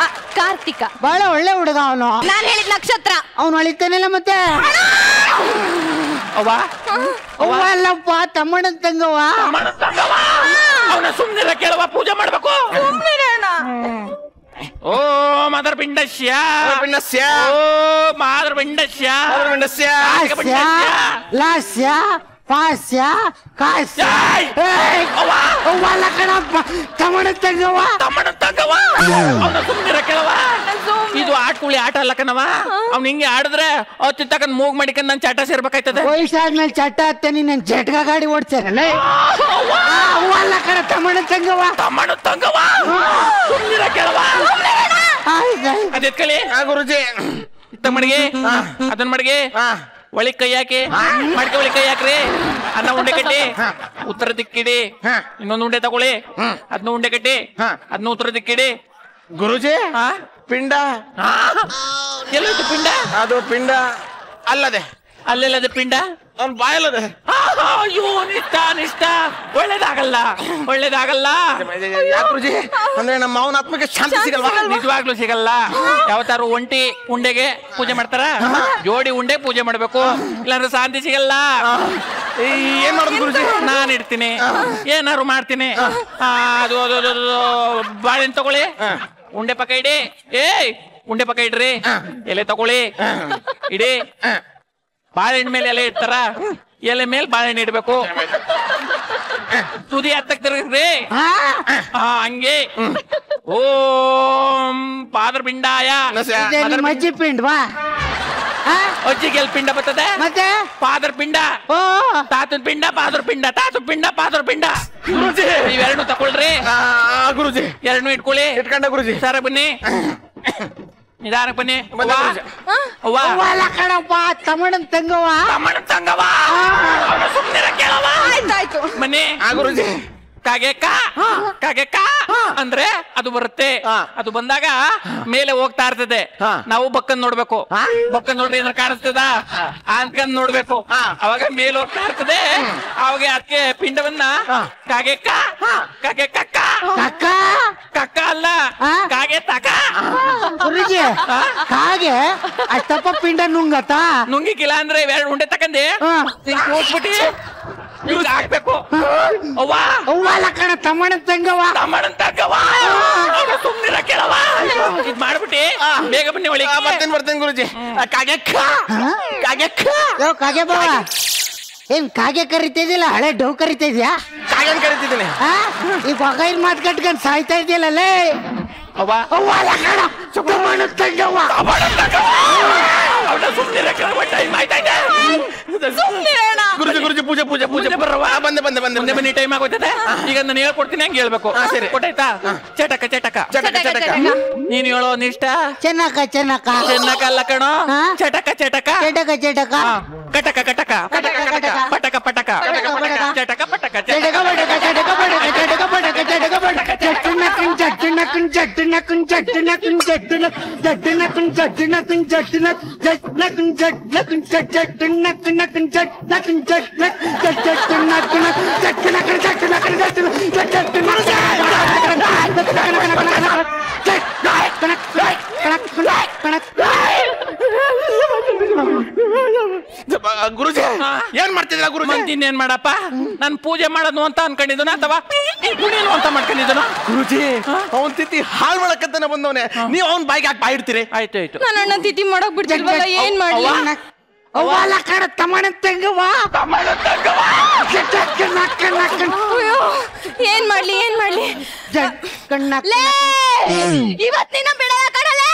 [SPEAKER 7] ಕಾರ್ತಿಕ.
[SPEAKER 6] ಬಹಳ ಒಳ್ಳೆ ಹುಡುಗ ಅವನು.
[SPEAKER 7] ನಾನ್ ಹೇಳಿದ ನಕ್ಷತ್ರ.
[SPEAKER 6] ಅವನು ಅಳಿತಾನೆಲ್ಲ ಮತ್ತೆ.
[SPEAKER 14] ಅವ್ವ
[SPEAKER 6] ಅಲ್ಲಪ್ಪ, ತಮ್ಮಣ್ಣ ತಂಗವ.
[SPEAKER 14] ಅವನ ಸುಮ್ನಿರ ಕೇಳವ, ಪೂಜೆ ಮಾಡ್ಬೇಕು. ಓ ಮಾದರ್ ಪಿಂಡಸ್ಯ ಓ ಮಾದರ್ ಪಿಂಡಸ್ಯ
[SPEAKER 6] ಲಾಸ್ಯ ಪಾಸ್ಯ ಕಾಸ್ಯ. ಕಣಪ್ಪ, ತಮ್ಮಣ್ಣ ತಂಗವ.
[SPEAKER 14] ಅವನ ಸುಮ್ನಿರ ಕೇಳವ. ಇದು ಆಟುಳಿ ಆಟ ಅಲ್ಲ ಕಣವ. ಅವ್ನ ಹಿಂಗೆ ಆಡಿದ್ರೆ ತಿತ್ತಕನ್ ಮೂಗ್ ಮಾಡಿಕೊಂಡ್ ನನ್ ಚಟ ಸೇರ್ಬೇಕಾಯ್ತದೆ.
[SPEAKER 6] ವಯಸ್ಸಾದ್ಮೇಲೆ ಚಟ ಹತ್ತನಿ ನನ್ ಜಟ್ಗ ಗಾಡಿ ಓಡ್ತಾರಲ್ಲ. ಕಣ ತಮ್ಮಣ್ಣ ತಂಗವ.
[SPEAKER 14] ಸುಮ್ನಿರ ಕೇಳವ. ಅದೆತ್ಕಳಿ ಗುರುಜಿ. ಇತ್ತ ಮಡಿಗೆ, ಅದನ್ ಮಡಿಗೆ, ಒಳಿ ಕೈ ಹಾಕಿ, ಮಡಿಕೆ ಒಳಿ ಕೈ ಹಾಕ್ರಿ. ಅನ್ನ ಉಂಡೆ ಕಟ್ಟಿ ಉತ್ತರ ದಿಕ್ಕಿಡಿ. ಇನ್ನೊಂದು ಉಂಡೆ ತಗೊಳ್ಳಿ, ಅದನ್ನ ಉಂಡೆ ಕಟ್ಟಿ ಅದನ್ನ ಉತ್ತರ ದಿಕ್ಕಿಡಿ.
[SPEAKER 8] ಗುರುಜಿ, ಪಿಂಡ
[SPEAKER 14] ಎಲ್ಲೋಯ್ತು ಪಿಂಡ?
[SPEAKER 8] ಅದು ಪಿಂಡ ಅಲ್ಲದೆ.
[SPEAKER 14] ಅಲ್ಲೆಲ್ಲದೆ ಪಿಂಡ?
[SPEAKER 8] ಅವ್ನ ಬಾಯಲ್ಲದೆ.
[SPEAKER 14] ಅಯ್ಯೋ ನಿಷ್ಠ ಒಳ್ಳೇದಾಗಲ್ಲ.
[SPEAKER 8] ಯಾಕೆ ಗುರುಜಿ? ಅಂದ್ರೆ ನಮ್ಮ ಮಾವನ ಆತ್ಮಕ್ಕೆ ಶಾಂತಿ ಸಿಗಲ್ವಾ?
[SPEAKER 14] ನಿಜವಾಗ್ಲೂ ಸಿಗಲ್ಲ. ಯಾವತ್ತಾರು ಒಂಟಿ ಉಂಡೆಗೆ ಪೂಜೆ ಮಾಡ್ತಾರ? ಜೋಡಿ ಉಂಡೆ ಪೂಜೆ ಮಾಡ್ಬೇಕು, ಇಲ್ಲಾಂದ್ರೆ ಶಾಂತಿ ಸಿಗಲ್ಲ.
[SPEAKER 8] ಏನ್ ಮಾಡೋದು ಗುರುಜಿ?
[SPEAKER 14] ನಾನ್ ಇಡ್ತೀನಿ, ಏನಾರು ಮಾಡ್ತೀನಿ. ಅದು ಬಾಳೆಹಣ್ಣು ತಗೊಳ್ಳಿ, ಉಂಡೆ ಪಕ್ಕ ಇಡಿ. ಉಂಡೆ ಪಕ್ಕ ಇಡ್ರಿ. ಎಲೆ ತಗೊಳ್ಳಿ, ಇಡಿ. ಬಾಳೆಹಣ್ಣು ಮೇಲೆ ಎಲೆ ಇಡ್ತಾರ, ಎಲೆ ಮೇಲೆ ಬಾಳೆಹಣ್ಣು ಇಡ್ಬೇಕು. ತುದಿ ಹತ್ತಕ್ ತಿರುಗ್ರಿ. ಹಂಗೆ ಓಂ ಪಾದ್ರ ಪಿಂಡಾಯ.
[SPEAKER 6] ಅಜ್ಜಿ ಪಿಂಡ್ ವಾ
[SPEAKER 14] ಅಜ್ಜಿಗೆ ಎಲ್ ಪಿಂಡ ಬರ್ತದೆ
[SPEAKER 6] ಮತ್ತೆ
[SPEAKER 14] ಪಾದ್ರ ಪಿಂಡ. ತಾತನ ಪಿಂಡ ಪಾದ್ರ ಪಿಂಡ, ತಾತನ ಪಿಂಡ ಪಾದ್ರ ಪಿಂಡ. ಗುರುಜಿ ಇವೆರಡು ತಗೊಳ್ರಿ.
[SPEAKER 8] ಗುರುಜಿ
[SPEAKER 14] ಎರಡನ್ನೂ ಇಟ್ಕೊಳ್ಳಿ.
[SPEAKER 8] ಇಟ್ಕೊಂಡ ಗುರುಜಿ.
[SPEAKER 14] ಸರ ಬನ್ನಿ, ನಿಧಾನಕ್ಕೆ ಬನ್ನಿ.
[SPEAKER 6] ಕಣಪ್ಪ ತಮ್ಮಣ್ಣನ್ ತಂಗವ.
[SPEAKER 14] ಆಯ್ತಾಯ್ತು ಬನ್ನಿ. ಗುರುಜಿ ಕಾಗೆ ಅಂದ್ರೆ ಅದು ಬರುತ್ತೆ. ಅದು ಬಂದಾಗ ಮೇಲೆ ಹೋಗ್ತಾ ಇರ್ತದೆ. ನಾವು ಬಕ್ಕನ್ ನೋಡ್ಬೇಕು. ಬಕ್ಕನ್ ನೋಡ್ರಿ ಏನಾರ ಕಾಣಿಸ್ತದ ಅನ್ಕಂದ್ ನೋಡ್ಬೇಕು. ಅವಾಗ ಮೇಲೆ ಹೋಗ್ತಾ ಇರ್ತದೆ. ಅವಾಗ ಅದಕ್ಕೆ ಪಿಂಡವನ್ನ ಕಾಗೆ ಕಕ್ಕ ಕಕ್ಕ ಅಲ್ಲ ಕಾಗೆ ತಕ.
[SPEAKER 6] ಗುರುಜಿ ಕಾಗೆ ಅಷ್ಟಪ್ಪ ಪಿಂಡ ನುಂಗತ್ತ.
[SPEAKER 14] ನುಂಗಿಕ್ಕಿಲ್ಲ ಅಂದ್ರೆ ಎರಡು ಉಂಡೆ ತಕಂಡಿ ಹೋಗ್ಬಿಟ್ಟಿ ಇವ್ರಿಗೆ ಹಾಕ್ಬೇಕು.
[SPEAKER 6] ಕಣ ತಮ್ಮಣ್ಣನ್ ತಂಗವ.
[SPEAKER 14] ಸುಮ್ನಿರ ಕೇಳವ. ಇದ್ ಮಾಡ್ಬಿಟ್ಟಿ ಬೇಗ ಬನ್ನಿ ಒಳಗೆ.
[SPEAKER 8] ಬರ್ತೇನೆ ಗುರುಜಿ.
[SPEAKER 6] ಕಾಗೆ ಬಾವ ಏನ್ ಕಾಗೆ ಕರಿತಿದ್ದಿಲ್ಲ, ಹಳೆ ಡವ್ ಕರಿತಾ ಇದ್ಯಾ?
[SPEAKER 8] ಕಾಗೆ ಕರಿತಿದ್ದೀನಿ.
[SPEAKER 6] ಈಗ ಹೊಗೈಲ್ ಮಾತ್ ಕಟ್ಕೊಂಡ್ ಸಾಯ್ತಾ ಇದೆಯಲ್ಲೇ.
[SPEAKER 8] ಗುರುಜಿ ಪೂಜೆ ಪೂಜೆ ಪೂಜೆ ಬಂದೆ ಬಂದೆ ಬಂದೆ
[SPEAKER 14] ಬನ್ನಿ. ಟೈಮ್ ಆಗೋಯ್ತದೆ. ಈಗ ನಾನು ಹೇಳ್ಕೊಡ್ತೀನಿ, ಹಂಗೆ ಹೇಳ್ಬೇಕು. ಸರಿ ಕೊಟ್ಟಾಯ್ತಾ? ಚಟಕ ಚಟಕ ಚಟಕ ಚಟಕ. ನೀನ್ ಹೇಳೋ ನಿಷ್ಠ
[SPEAKER 6] ಚೆನ್ನಕ ಚೆನ್ನಕ
[SPEAKER 14] ಚೆನ್ನಕ ಅಲ್ಲ ಕಣೋ. ಚಟಕ ಚಟಕ
[SPEAKER 6] ಚಟಕ ಚಟಕ
[SPEAKER 14] ಕಟಕ ಕಟಕ ಪಟಕ ಪಟಕ ಚಟಕ ಪಟಕ
[SPEAKER 6] ಚಟಕ ಬಟಕ ಚಟಕ ಬಟಕ ಚಟಕ ಬಟಕ ಚಟಕ ಬಟಕ ಚಟ್ಟನಕನ್ ಚಟ್ಟನಕನ್ ಚಟ್ಟನಕನ್ ಚಟ್ಟನಕನ್ ಚಟ್ಟನಕನ್ ಚಟ್ಟನಕನ್ ಚಟ್ಟನಕನ್ ಚಟ್ಟನಕನ್ ಚಟ್ಟನಕನ್ ಚಟ್ಟನಕನ್
[SPEAKER 8] ಗುರುಜಿ ಏನ್ ಮಾಡ್ತಿದ್ರ ಗುರುಜಿ?
[SPEAKER 14] ಇನ್ನೇನ್ ಮಾಡಪ್ಪ, ನಾನ್ ಪೂಜೆ ಮಾಡೋದು ಅಂತ ಅನ್ಕೊಂಡಿದ್ದನ ಅಥವಾ ಕುಣಿನು ಅಂತ ಮಾಡ್ಕೊಂಡಿದ್ದನ?
[SPEAKER 8] ಗುರುಜಿ ಅವನ್ ತಿಥಿ ಹಾಳು ಮಾಡಕ್ಕಂತಾನೆ ಬಂದವನೆ, ನೀವ್ ಅವ್ನ್ ಬಾಯಿಗೆ ಹಾಕಿ ಬಾಯಿಡ್ತೀರಿ.
[SPEAKER 14] ಆಯ್ತಾಯ್ತು.
[SPEAKER 5] ನನ್ನ ಅಣ್ಣ ತಿಥಿ ಮಾಡಕ್ ಬಿಡ್ತಿಲ್ವಲ್ಲ, ಏನ್ ಮಾಡ್ಲಿ?
[SPEAKER 6] ಅವ್ವಲ ಕಣ ತಮ್ಮಣ್ಣನ್ ತಂಗವ.
[SPEAKER 5] ಏನ್ ಮಾಡ್ಲಿ ಏನ್ ಮಾಡ್ಲಿ? ಇವತ್ತಿನ ಬಿಡಲ್ಲ ಕಣಲೇ.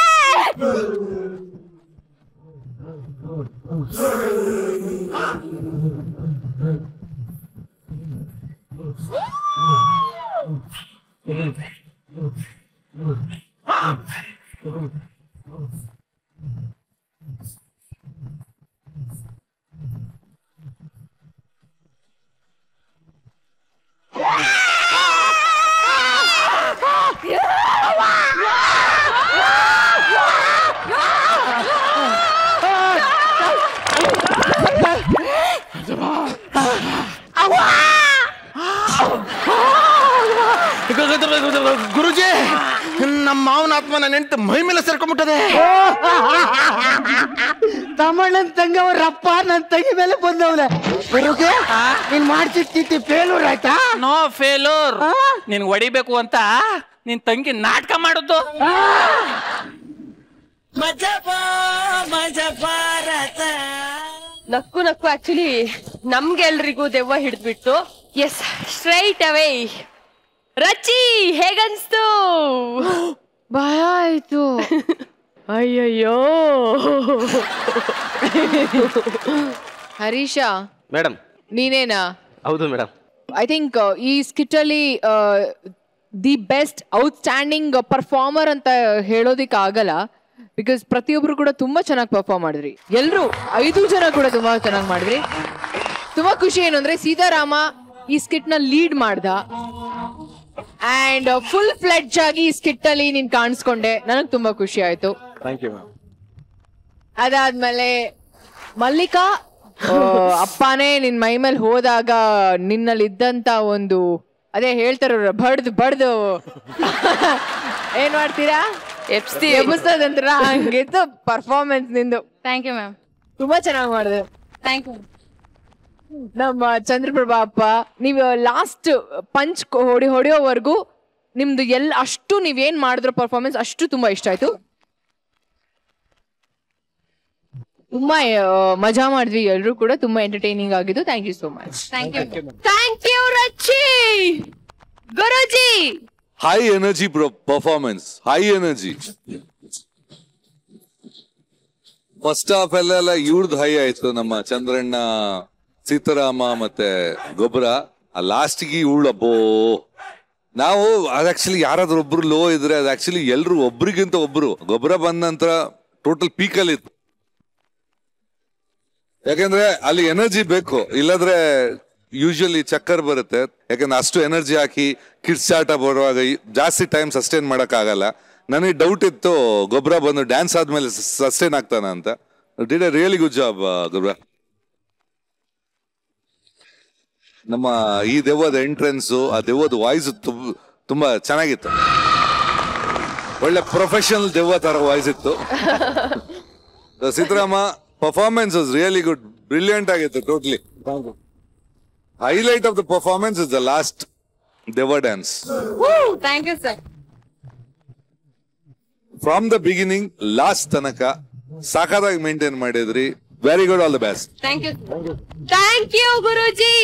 [SPEAKER 8] ಗುರುಜಿ ನಮ್ಮ ಮಾವನ ಆತ್ಮ ನನ್ನ ಹೆಂಡತಿ ಮೈ ಮೇಲೆ ಸೇರ್ಕೊಂಡ್ಬಿಟ್ಟದೆ.
[SPEAKER 6] ತಮ್ಮಣ್ಣನ್ ತಂಗವ ರಪ್ಪ ನನ್ ತಂಗಿ ಮೇಲೆ ಬಂದವನೆ. ಗುರುಗೆ ನೀನ್ ಮಾಡ್ತಿರ್ತಿ ಫೇಲ್ಯೂರ್ ಆಯ್ತಾ?
[SPEAKER 14] No failure. ನೀನ್ ಹೊಡಿಬೇಕು ಅಂತ ನಿನ್ ತಂಗಿ ನಾಟಕ ಮಾಡುದು.
[SPEAKER 1] ನಕ್ಕು ನಕ್ಕು ಆಕ್ಚುಲಿ ನಮ್ಗೆಲ್ರಿಗೂ ದೆವ್ವ ಹಿಡಿದ್ಬಿಟ್ಟು. ಎಸ್, ಸ್ಟ್ರೈಟ್ ಅವೇ ರಚಿ ಹೇಗನ್ಸ್ತು?
[SPEAKER 5] ಭಯ ಆಯ್ತು.
[SPEAKER 1] ಅಯ್ಯಯ್ಯೋ.
[SPEAKER 5] ಹರೀಶ
[SPEAKER 2] ಮೇಡಮ್
[SPEAKER 5] ನೀನೇನಾ?
[SPEAKER 2] ಹೌದು ಮೇಡಮ್.
[SPEAKER 5] ಐ ಥಿಂಕ್ ಈ ಸ್ಕಿಟ್ ಅಲ್ಲಿ ದಿ ಬೆಸ್ಟ್ ಔಟ್ಸ್ಟ್ಯಾಂಡಿಂಗ್ ಪರ್ಫಾರ್ಮರ್ ಅಂತ ಹೇಳೋದಿಕ್ ಆಗಲ್ಲ. ಬಿಕಾಸ್ ಪ್ರತಿಯೊಬ್ರು ಕೂಡ ತುಂಬಾ ಚೆನ್ನಾಗಿ ಪರ್ಫಾರ್ಮ್ ಮಾಡಿದ್ರಿ. ಎಲ್ರು 5 ಜನ ಕೂಡ ತುಂಬಾ ಚೆನ್ನಾಗಿ ಮಾಡಿದ್ರಿ. ತುಂಬಾ ಖುಷಿ ಏನು ಅಂದ್ರೆ ಸೀತಾರಾಮ ಈ ಸ್ಕಿಟ್ ನ ಲೀಡ್ ಮಾಡ್ದ ಅಂಡ್ ಫುಲ್ ಫ್ಲೆಡ್ಜ್ ಆಗಿ ಈ ಸ್ಕಿಟ್ ಅಲ್ಲಿ ನೀನ್ ಕಾಣಿಸ್ಕೊಂಡೆ. ನನಗ್ ತುಂಬಾ ಖುಷಿ ಆಯ್ತು.
[SPEAKER 8] Thank you ma'am.
[SPEAKER 5] ಅದಾದ್ಮೇಲೆ ಮಲ್ಲಿಕಾ, ಅಪ್ಪನೇ ನಿನ್ ಮೈ ಮೇಲೆ ಹೋದಾಗ ನಿನ್ನಲ್ಲಿ ಇದ್ದಂತ ಒಂದು ಅದೇ ಹೇಳ್ತಾರ ಬಡ್ದು ಏನ್ ಮಾಡ್ತೀರಾ ಎಬ್ಬಿಸ್ತದಂತ್ರ ಹಂಗಿತ್ತು ಪರ್ಫಾರ್ಮೆನ್ಸ್ ನಿಂದು.
[SPEAKER 7] Thank you ma'am.
[SPEAKER 5] ತುಂಬಾ ಚೆನ್ನಾಗಿ ಮಾಡಿದೆ.
[SPEAKER 7] Thank you.
[SPEAKER 5] ನಮ್ಮ ಚಂದ್ರಪ್ರಭಾ ಅಪ್ಪ, ನೀವು ಲಾಸ್ಟ್ ಪಂಚ್ ಹೊಡೆಯೋವರೆಗೂ ನಿಮ್ದು ಅಷ್ಟು ನೀವೇನ್ ಮಾಡಿದ್ರು ಪರ್ಫಾರ್ಮೆನ್ಸ್ ಅಷ್ಟು ತುಂಬಾ ಇಷ್ಟ ಆಯ್ತು. ತುಂಬಾ ಮಜಾ ಮಾಡಿದ್ವಿ ಎಲ್ರು ಕೂಡ, ತುಂಬಾ ಎಂಟರ್ಟೈನಿಂಗ್ ಆಗಿದ್ದು. Thank you so much.
[SPEAKER 1] Thank you Rachchi. Guruji
[SPEAKER 10] high energy performance, high energy. First half ಎಲ್ಲ ಇವ್ರದ್ ಹೈ ಆಯ್ತು, ನಮ್ಮ ಚಂದ್ರಣ್ಣ, ಸೀತಾರಾಮ ಮತ್ತೆ ಗೊಬ್ಬರ. ಆ ಲಾಸ್ಟ್ಗೆ ಇವಳು ಅಬ್ಬೋ. ನಾವು ಅದ್ ಆಕ್ಚುಲಿ ಯಾರಾದ್ರೂ ಒಬ್ರು ಲೋ ಇದ್ರೆ ಅದ್ ಆಕ್ಚುಲಿ ಎಲ್ರು ಒಬ್ರಿಗಿಂತ ಒಬ್ರು. ಗೊಬ್ಬರ ಬಂದ ನಂತರ ಟೋಟಲ್ ಪೀಕ್ ಅಲ್ಲಿ ಇತ್ತು. ಯಾಕಂದ್ರೆ ಅಲ್ಲಿ ಎನರ್ಜಿ ಬೇಕು, ಇಲ್ಲದ್ರೆ ಯೂಶುವಲಿ ಚಕ್ಕರ್ ಬರುತ್ತೆ. ಯಾಕಂದ್ರೆ ಅಷ್ಟು ಎನರ್ಜಿ ಹಾಕಿ ಕಿಡ್ಸ್ ಆಟ ಬರುವಾಗ ಜಾಸ್ತಿ ಟೈಮ್ ಸಸ್ಟೈನ್ ಮಾಡಕ್ ಆಗಲ್ಲ. ನನಗೆ ಡೌಟ್ ಇತ್ತು ಗೊಬ್ಬರ ಬಂದು ಡ್ಯಾನ್ಸ್ ಆದ್ಮೇಲೆ ಸಸ್ಟೈನ್ ಆಗ್ತಾನ ಅಂತ. Did A really good job ಗೊಬ್ಬರ. ನಮ್ಮ ಈ ದೆವ್ವದ ಎಂಟ್ರೆನ್ಸ್, ಆ ದೆವ್ವದ ವಾಯ್ಸ್ ತುಂಬಾ ಚೆನ್ನಾಗಿತ್ತು. ಒಳ್ಳೆ ಪ್ರೊಫೆಷನಲ್ ದೆವ್ವ ತರ ವಾಯ್ಸ್ ಇತ್ತು. Seetharama performance was really good, brilliant ಆಗಿತ್ತು totally. Highlight of the performance is the last ದೆವ್ವ dance.
[SPEAKER 5] Thank you sir.
[SPEAKER 10] From the beginning last ತನಕ ಸಾಕಾಗಿ ಮೇಂಟೈನ್ ಮಾಡಿದ್ರಿ. Very good, all the best.
[SPEAKER 1] Thank you Guruji.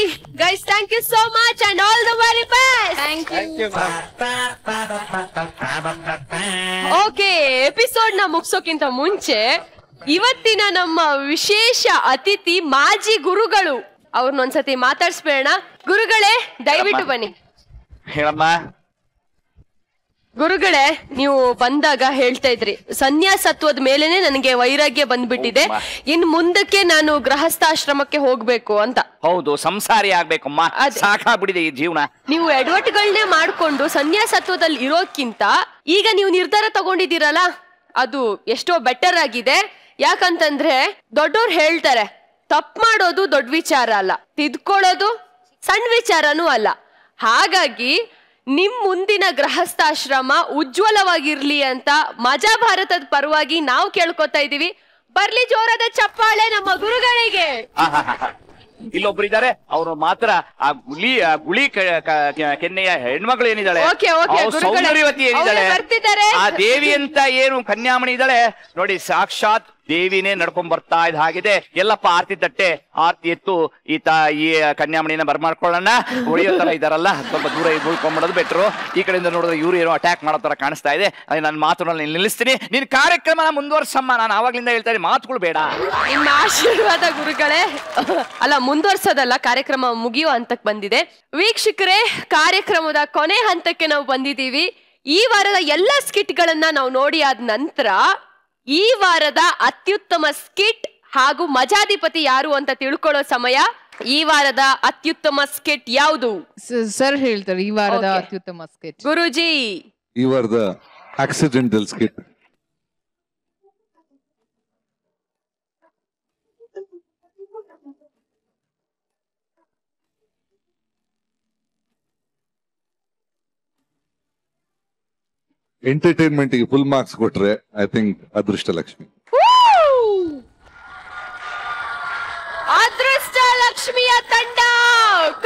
[SPEAKER 1] Guys thank you so much and all the very best.
[SPEAKER 5] Thank you.
[SPEAKER 1] Okay, episode ನ ಮುಗಿಸೋಕ್ಕಿಂತ ಮುಂಚೆ ಇವತ್ತಿನ ನಮ್ಮ ವಿಶೇಷ ಅತಿಥಿ ಮಾಜಿ ಗುರುಗಳು, ಅವ್ರನ್ನೊಂದ್ಸತಿ ಮಾತಾಡ್ಸ್ಬೇಡ. ಗುರುಗಳೇ ದಯವಿಟ್ಟು ಬನ್ನಿ.
[SPEAKER 13] ಹೇಳಮ್ಮ.
[SPEAKER 1] ಗುರುಗಳೇ, ನೀವು ಬಂದಾಗ ಹೇಳ್ತಾ ಇದ್ರಿ ಸನ್ಯಾಸತ್ವದ ಮೇಲೆನೆ ನನಗೆ ವೈರಾಗ್ಯ ಬಂದ್ಬಿಟ್ಟಿದೆ, ಇನ್ ಮುಂದಕ್ಕೆ ನಾನು ಗೃಹಸ್ಥಾಶ್ರಮಕ್ಕೆ ಹೋಗ್ಬೇಕು ಅಂತ.
[SPEAKER 13] ಹೌದು, ಸಂಸಾರಿ ಆಗ್ಬೇಕಮ್ಮ, ಸಾಕಾಗ್ಬಿಟ್ಟಿದೆ ಈ ಜೀವನ.
[SPEAKER 1] ನೀವು ಎಡವಟ್ಟುಗಳನ್ನೇ ಮಾಡ್ಕೊಂಡು ಸನ್ಯಾಸತ್ವದಲ್ಲಿ ಇರೋಕ್ಕಿಂತ ಈಗ ನೀವು ನಿರ್ಧಾರ ತಗೊಂಡಿದ್ದೀರಲ್ಲ, ಅದು ಎಷ್ಟೋ ಬೆಟರ್ ಆಗಿದೆ. ಯಾಕಂತಂದ್ರೆ ದೊಡ್ಡೋರು ಹೇಳ್ತಾರೆ, ತಪ್ಪು ಮಾಡೋದು ದೊಡ್ಡ ವಿಚಾರ ಅಲ್ಲ, ತಿದ್ಕೊಳ್ಳೋದು ಸಣ್ಣ ವಿಚಾರನೂ ಅಲ್ಲ. ಹಾಗಾಗಿ ನಿಮ್ ಮುಂದಿನ ಗೃಹಸ್ಥಾಶ್ರಮ ಉಜ್ವಲವಾಗಿರ್ಲಿ ಅಂತ ಮಜಾ ಭಾರತದ ಪರವಾಗಿ ನಾವು ಕೇಳ್ಕೊತಾ ಇದೀವಿ. ಬರ್ಲಿ ಜೋರಾದ ಚಪ್ಪಾಳೆ ನಮ್ಮ ಗುರುಗಳಿಗೆ.
[SPEAKER 13] ಇಲ್ಲೊಬ್ರು ಇದಾರೆ, ಅವರು ಮಾತ್ರ ಆ ಗುಳಿ ಕೆನ್ನೆಯ ಹೆಣ್ಮಗಳು ಏನಿದ್ದಾಳೆ, ಸೌಂದರ್ಯವತಿ ಏನಿದ್ದಾಳೆ, ಆ ದೇವಿ ಅಂತ ಏನು ಕನ್ಯಾಮಣಿ ಇದ್ದಾಳೆ ನೋಡಿ, ಸಾಕ್ಷಾತ್ ದೇವಿನೇ ನಡ್ಕೊಂಡ್ ಬರ್ತಾ ಇದ್ದ ಹಾಗಿದೆ. ಎಲ್ಲಪ್ಪ ಆರ್ತಿ ತಟ್ಟೆ, ಆರ್ತಿ ಎತ್ತು ಈ ಕನ್ಯಾಮಣಿನ ಬರ್ಮಾಡ್ಕೊಳ್ಳೋಣ. ಹೊಡೆಯೋ ತರ ಇದಾರಲ್ಲ, ಸ್ವಲ್ಪ ದೂರ ಉಳ್ಕೊಂಡ್ಬಿಡೋದು ಬೆಟ್ರು. ಈ ಕಡೆಯಿಂದ ನೋಡಿದ್ರೆ ಇವ್ರು ಏನೋ ಅಟ್ಯಾಕ್ ಮಾಡೋ ತರ ಕಾಣಿಸ್ತಾ ಇದೆ. ಅದೇ ನನ್ನ ಮಾತುಗಳಲ್ಲಿ ನಿಲ್ಲಿಸ್ತೀನಿ. ನಿನ್ ಕಾರ್ಯಕ್ರಮ ಮುಂದುವರ್ಸಮ್ಮ, ನಾನು ಆವಾಗ್ಲಿಂದ ಹೇಳ್ತಾ ಇದ್ದೀನಿ, ಮಾತುಗಳು ಬೇಡ.
[SPEAKER 1] ನಿಮ್ಮ ಆಶೀರ್ವಾದ ಗುರುಗಳೇ. ಅಲ್ಲ, ಮುಂದುವರ್ಸೋದಲ್ಲ, ಕಾರ್ಯಕ್ರಮ ಮುಗಿಯೋ ಹಂತಕ್ಕೆ ಬಂದಿದೆ. ವೀಕ್ಷಕರೇ, ಕಾರ್ಯಕ್ರಮದ ಕೊನೆ ಹಂತಕ್ಕೆ ನಾವು ಬಂದಿದ್ದೀವಿ. ಈ ವಾರದ ಎಲ್ಲ ಸ್ಕಿಟ್ ಗಳನ್ನ ನಾವು ನೋಡಿ ಆದ ನಂತರ ಈ ವಾರದ ಅತ್ಯುತ್ತಮ ಸ್ಕಿಟ್ ಹಾಗೂ ಮಜಾಧಿಪತಿ ಯಾರು ಅಂತ ತಿಳ್ಕೊಳ್ಳೋ ಸಮಯ. ಈ ವಾರದ ಅತ್ಯುತ್ತಮ ಸ್ಕಿಟ್ ಯಾವುದು
[SPEAKER 5] ಸರ್ ಹೇಳ್ತಾರೆ? ಈ ವಾರದ ಅತ್ಯುತ್ತಮ ಸ್ಕಿಟ್
[SPEAKER 1] ಗುರುಜಿ.
[SPEAKER 10] ಈ ವಾರದ ಆಕ್ಸಿಡೆಂಟಲ್ ಸ್ಕಿಟ್. ಎಂಟರ್ಟೈನ್ಮೆಂಟ್ ಗೆ ಫುಲ್ ಮಾರ್ಕ್ಸ್ ಕೊಟ್ರೆ ಐ ಥಿಂಕ್ ಅದೃಷ್ಟ ಲಕ್ಷ್ಮಿ.
[SPEAKER 1] ಅದೃಷ್ಟ ಲಕ್ಷ್ಮಿಯ ತಂಡ,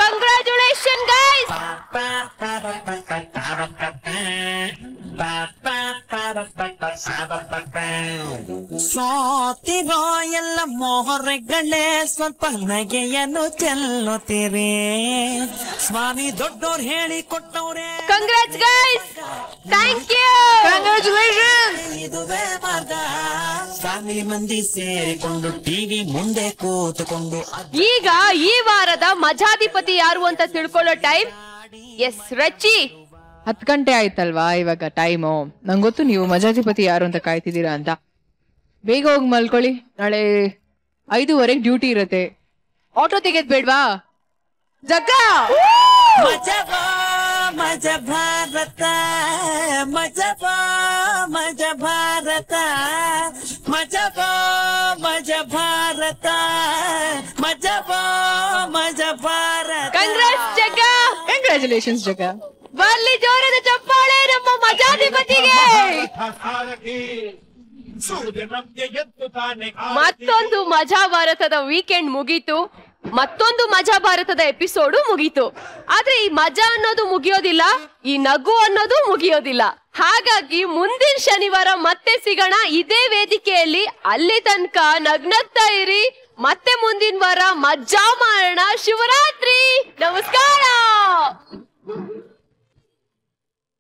[SPEAKER 1] ಕಂಗ್ರಾಚುಲೇಷನ್ ಗೈಸ್.
[SPEAKER 15] ಸೋತಿರೋ ಎಲ್ಲ ಮೋಹರೆಗಳೇ ಸ್ವಲ್ಪ ನಗೆಯನ್ನು ಚೆಲ್ಲುತ್ತೀರಿ, ಸ್ವಾಮಿ ದೊಡ್ಡೋರ್ ಹೇಳಿ ಕೊಟ್ಟವ್ರೆ.
[SPEAKER 1] Congrats guys, thank you, congratulation.
[SPEAKER 15] ಇದುವೇ ಮಾರ್ಗ, ಫ್ಯಾಮಿಲಿ ಮಂದಿ ಸೇರಿಕೊಂಡು ಟಿವಿ ಮುಂದೆ ಕೂತುಕೊಂಡು.
[SPEAKER 1] ಈಗ ಈ ವಾರದ ಮಜಾಧಿಪತಿ ಯಾರು ಅಂತ ತಿಳ್ಕೊಳ್ಳೋ ಟೈಮ್. ಎಸ್ ರಚ್ಚಿ,
[SPEAKER 5] 10 ಗಂಟೆ ಆಯ್ತಲ್ವಾ ಇವಾಗ ಟೈಮು. ನಂಗೊತ್ತು ನೀವು ಮಜಾಧಿಪತಿ ಯಾರು ಅಂತ ಕಾಯ್ತಿದ್ದೀರಾ ಅಂತ. ಬೇಗ ಹೋಗಿ ಮಲ್ಕೊಳ್ಳಿ, ನಾಳೆ 5:30 ಡ್ಯೂಟಿ ಇರತ್ತೆ. ಆಟೋ ತೆಗೆದ್ ಬೇಡ್ವಾ? ಜಗ್ಗ
[SPEAKER 15] ಮಜಬಾ ಮಜ ಭಾರತ, ಮಜಬಾ ಮಜ ಭಾರತ, ಮಜಬಾ ಮಜ ಭಾರತ, ಮಜಬಾ ಮಜ ಭಾರತ.
[SPEAKER 1] ಕಂಗ್ರಾಟ್ಸ್ ಜಗ್ಗ.
[SPEAKER 5] ಕಂಗ್ರಾಚುಲೇಷನ್ಸ್ ಜಗ್ಗ.
[SPEAKER 1] ಬರ್ಲಿ ಜೋರದ ಚಪ್ಪಾಳೆ ನಮ್ಮ ಮಜಾಧಿಪತಿಗೆ. ಮತ್ತೊಂದು ಮಜಾ ಭಾರತದ ವೀಕೆಂಡ್ ಮುಗೀತು. ಮತ್ತೊಂದು ಮಜಾ ಭಾರತದ ಎಪಿಸೋಡು ಮುಗೀತು. ಆದ್ರೆ ಈ ಮಜಾ ಅನ್ನೋದು ಮುಗಿಯೋದಿಲ್ಲ, ಈ ನಗು ಅನ್ನೋದು ಮುಗಿಯೋದಿಲ್ಲ. ಹಾಗಾಗಿ ಮುಂದಿನ ಶನಿವಾರ ಮತ್ತೆ ಸಿಗೋಣ ಇದೇ ವೇದಿಕೆಯಲ್ಲಿ. ಅಲ್ಲಿ ತನಕ ನಗ್ನಗ್ತಾ ಇರಿ. ಮತ್ತೆ ಮುಂದಿನ ವಾರ ಮಜಾ ಮಾಡೋಣ. ಶಿವರಾತ್ರಿ. ನಮಸ್ಕಾರ.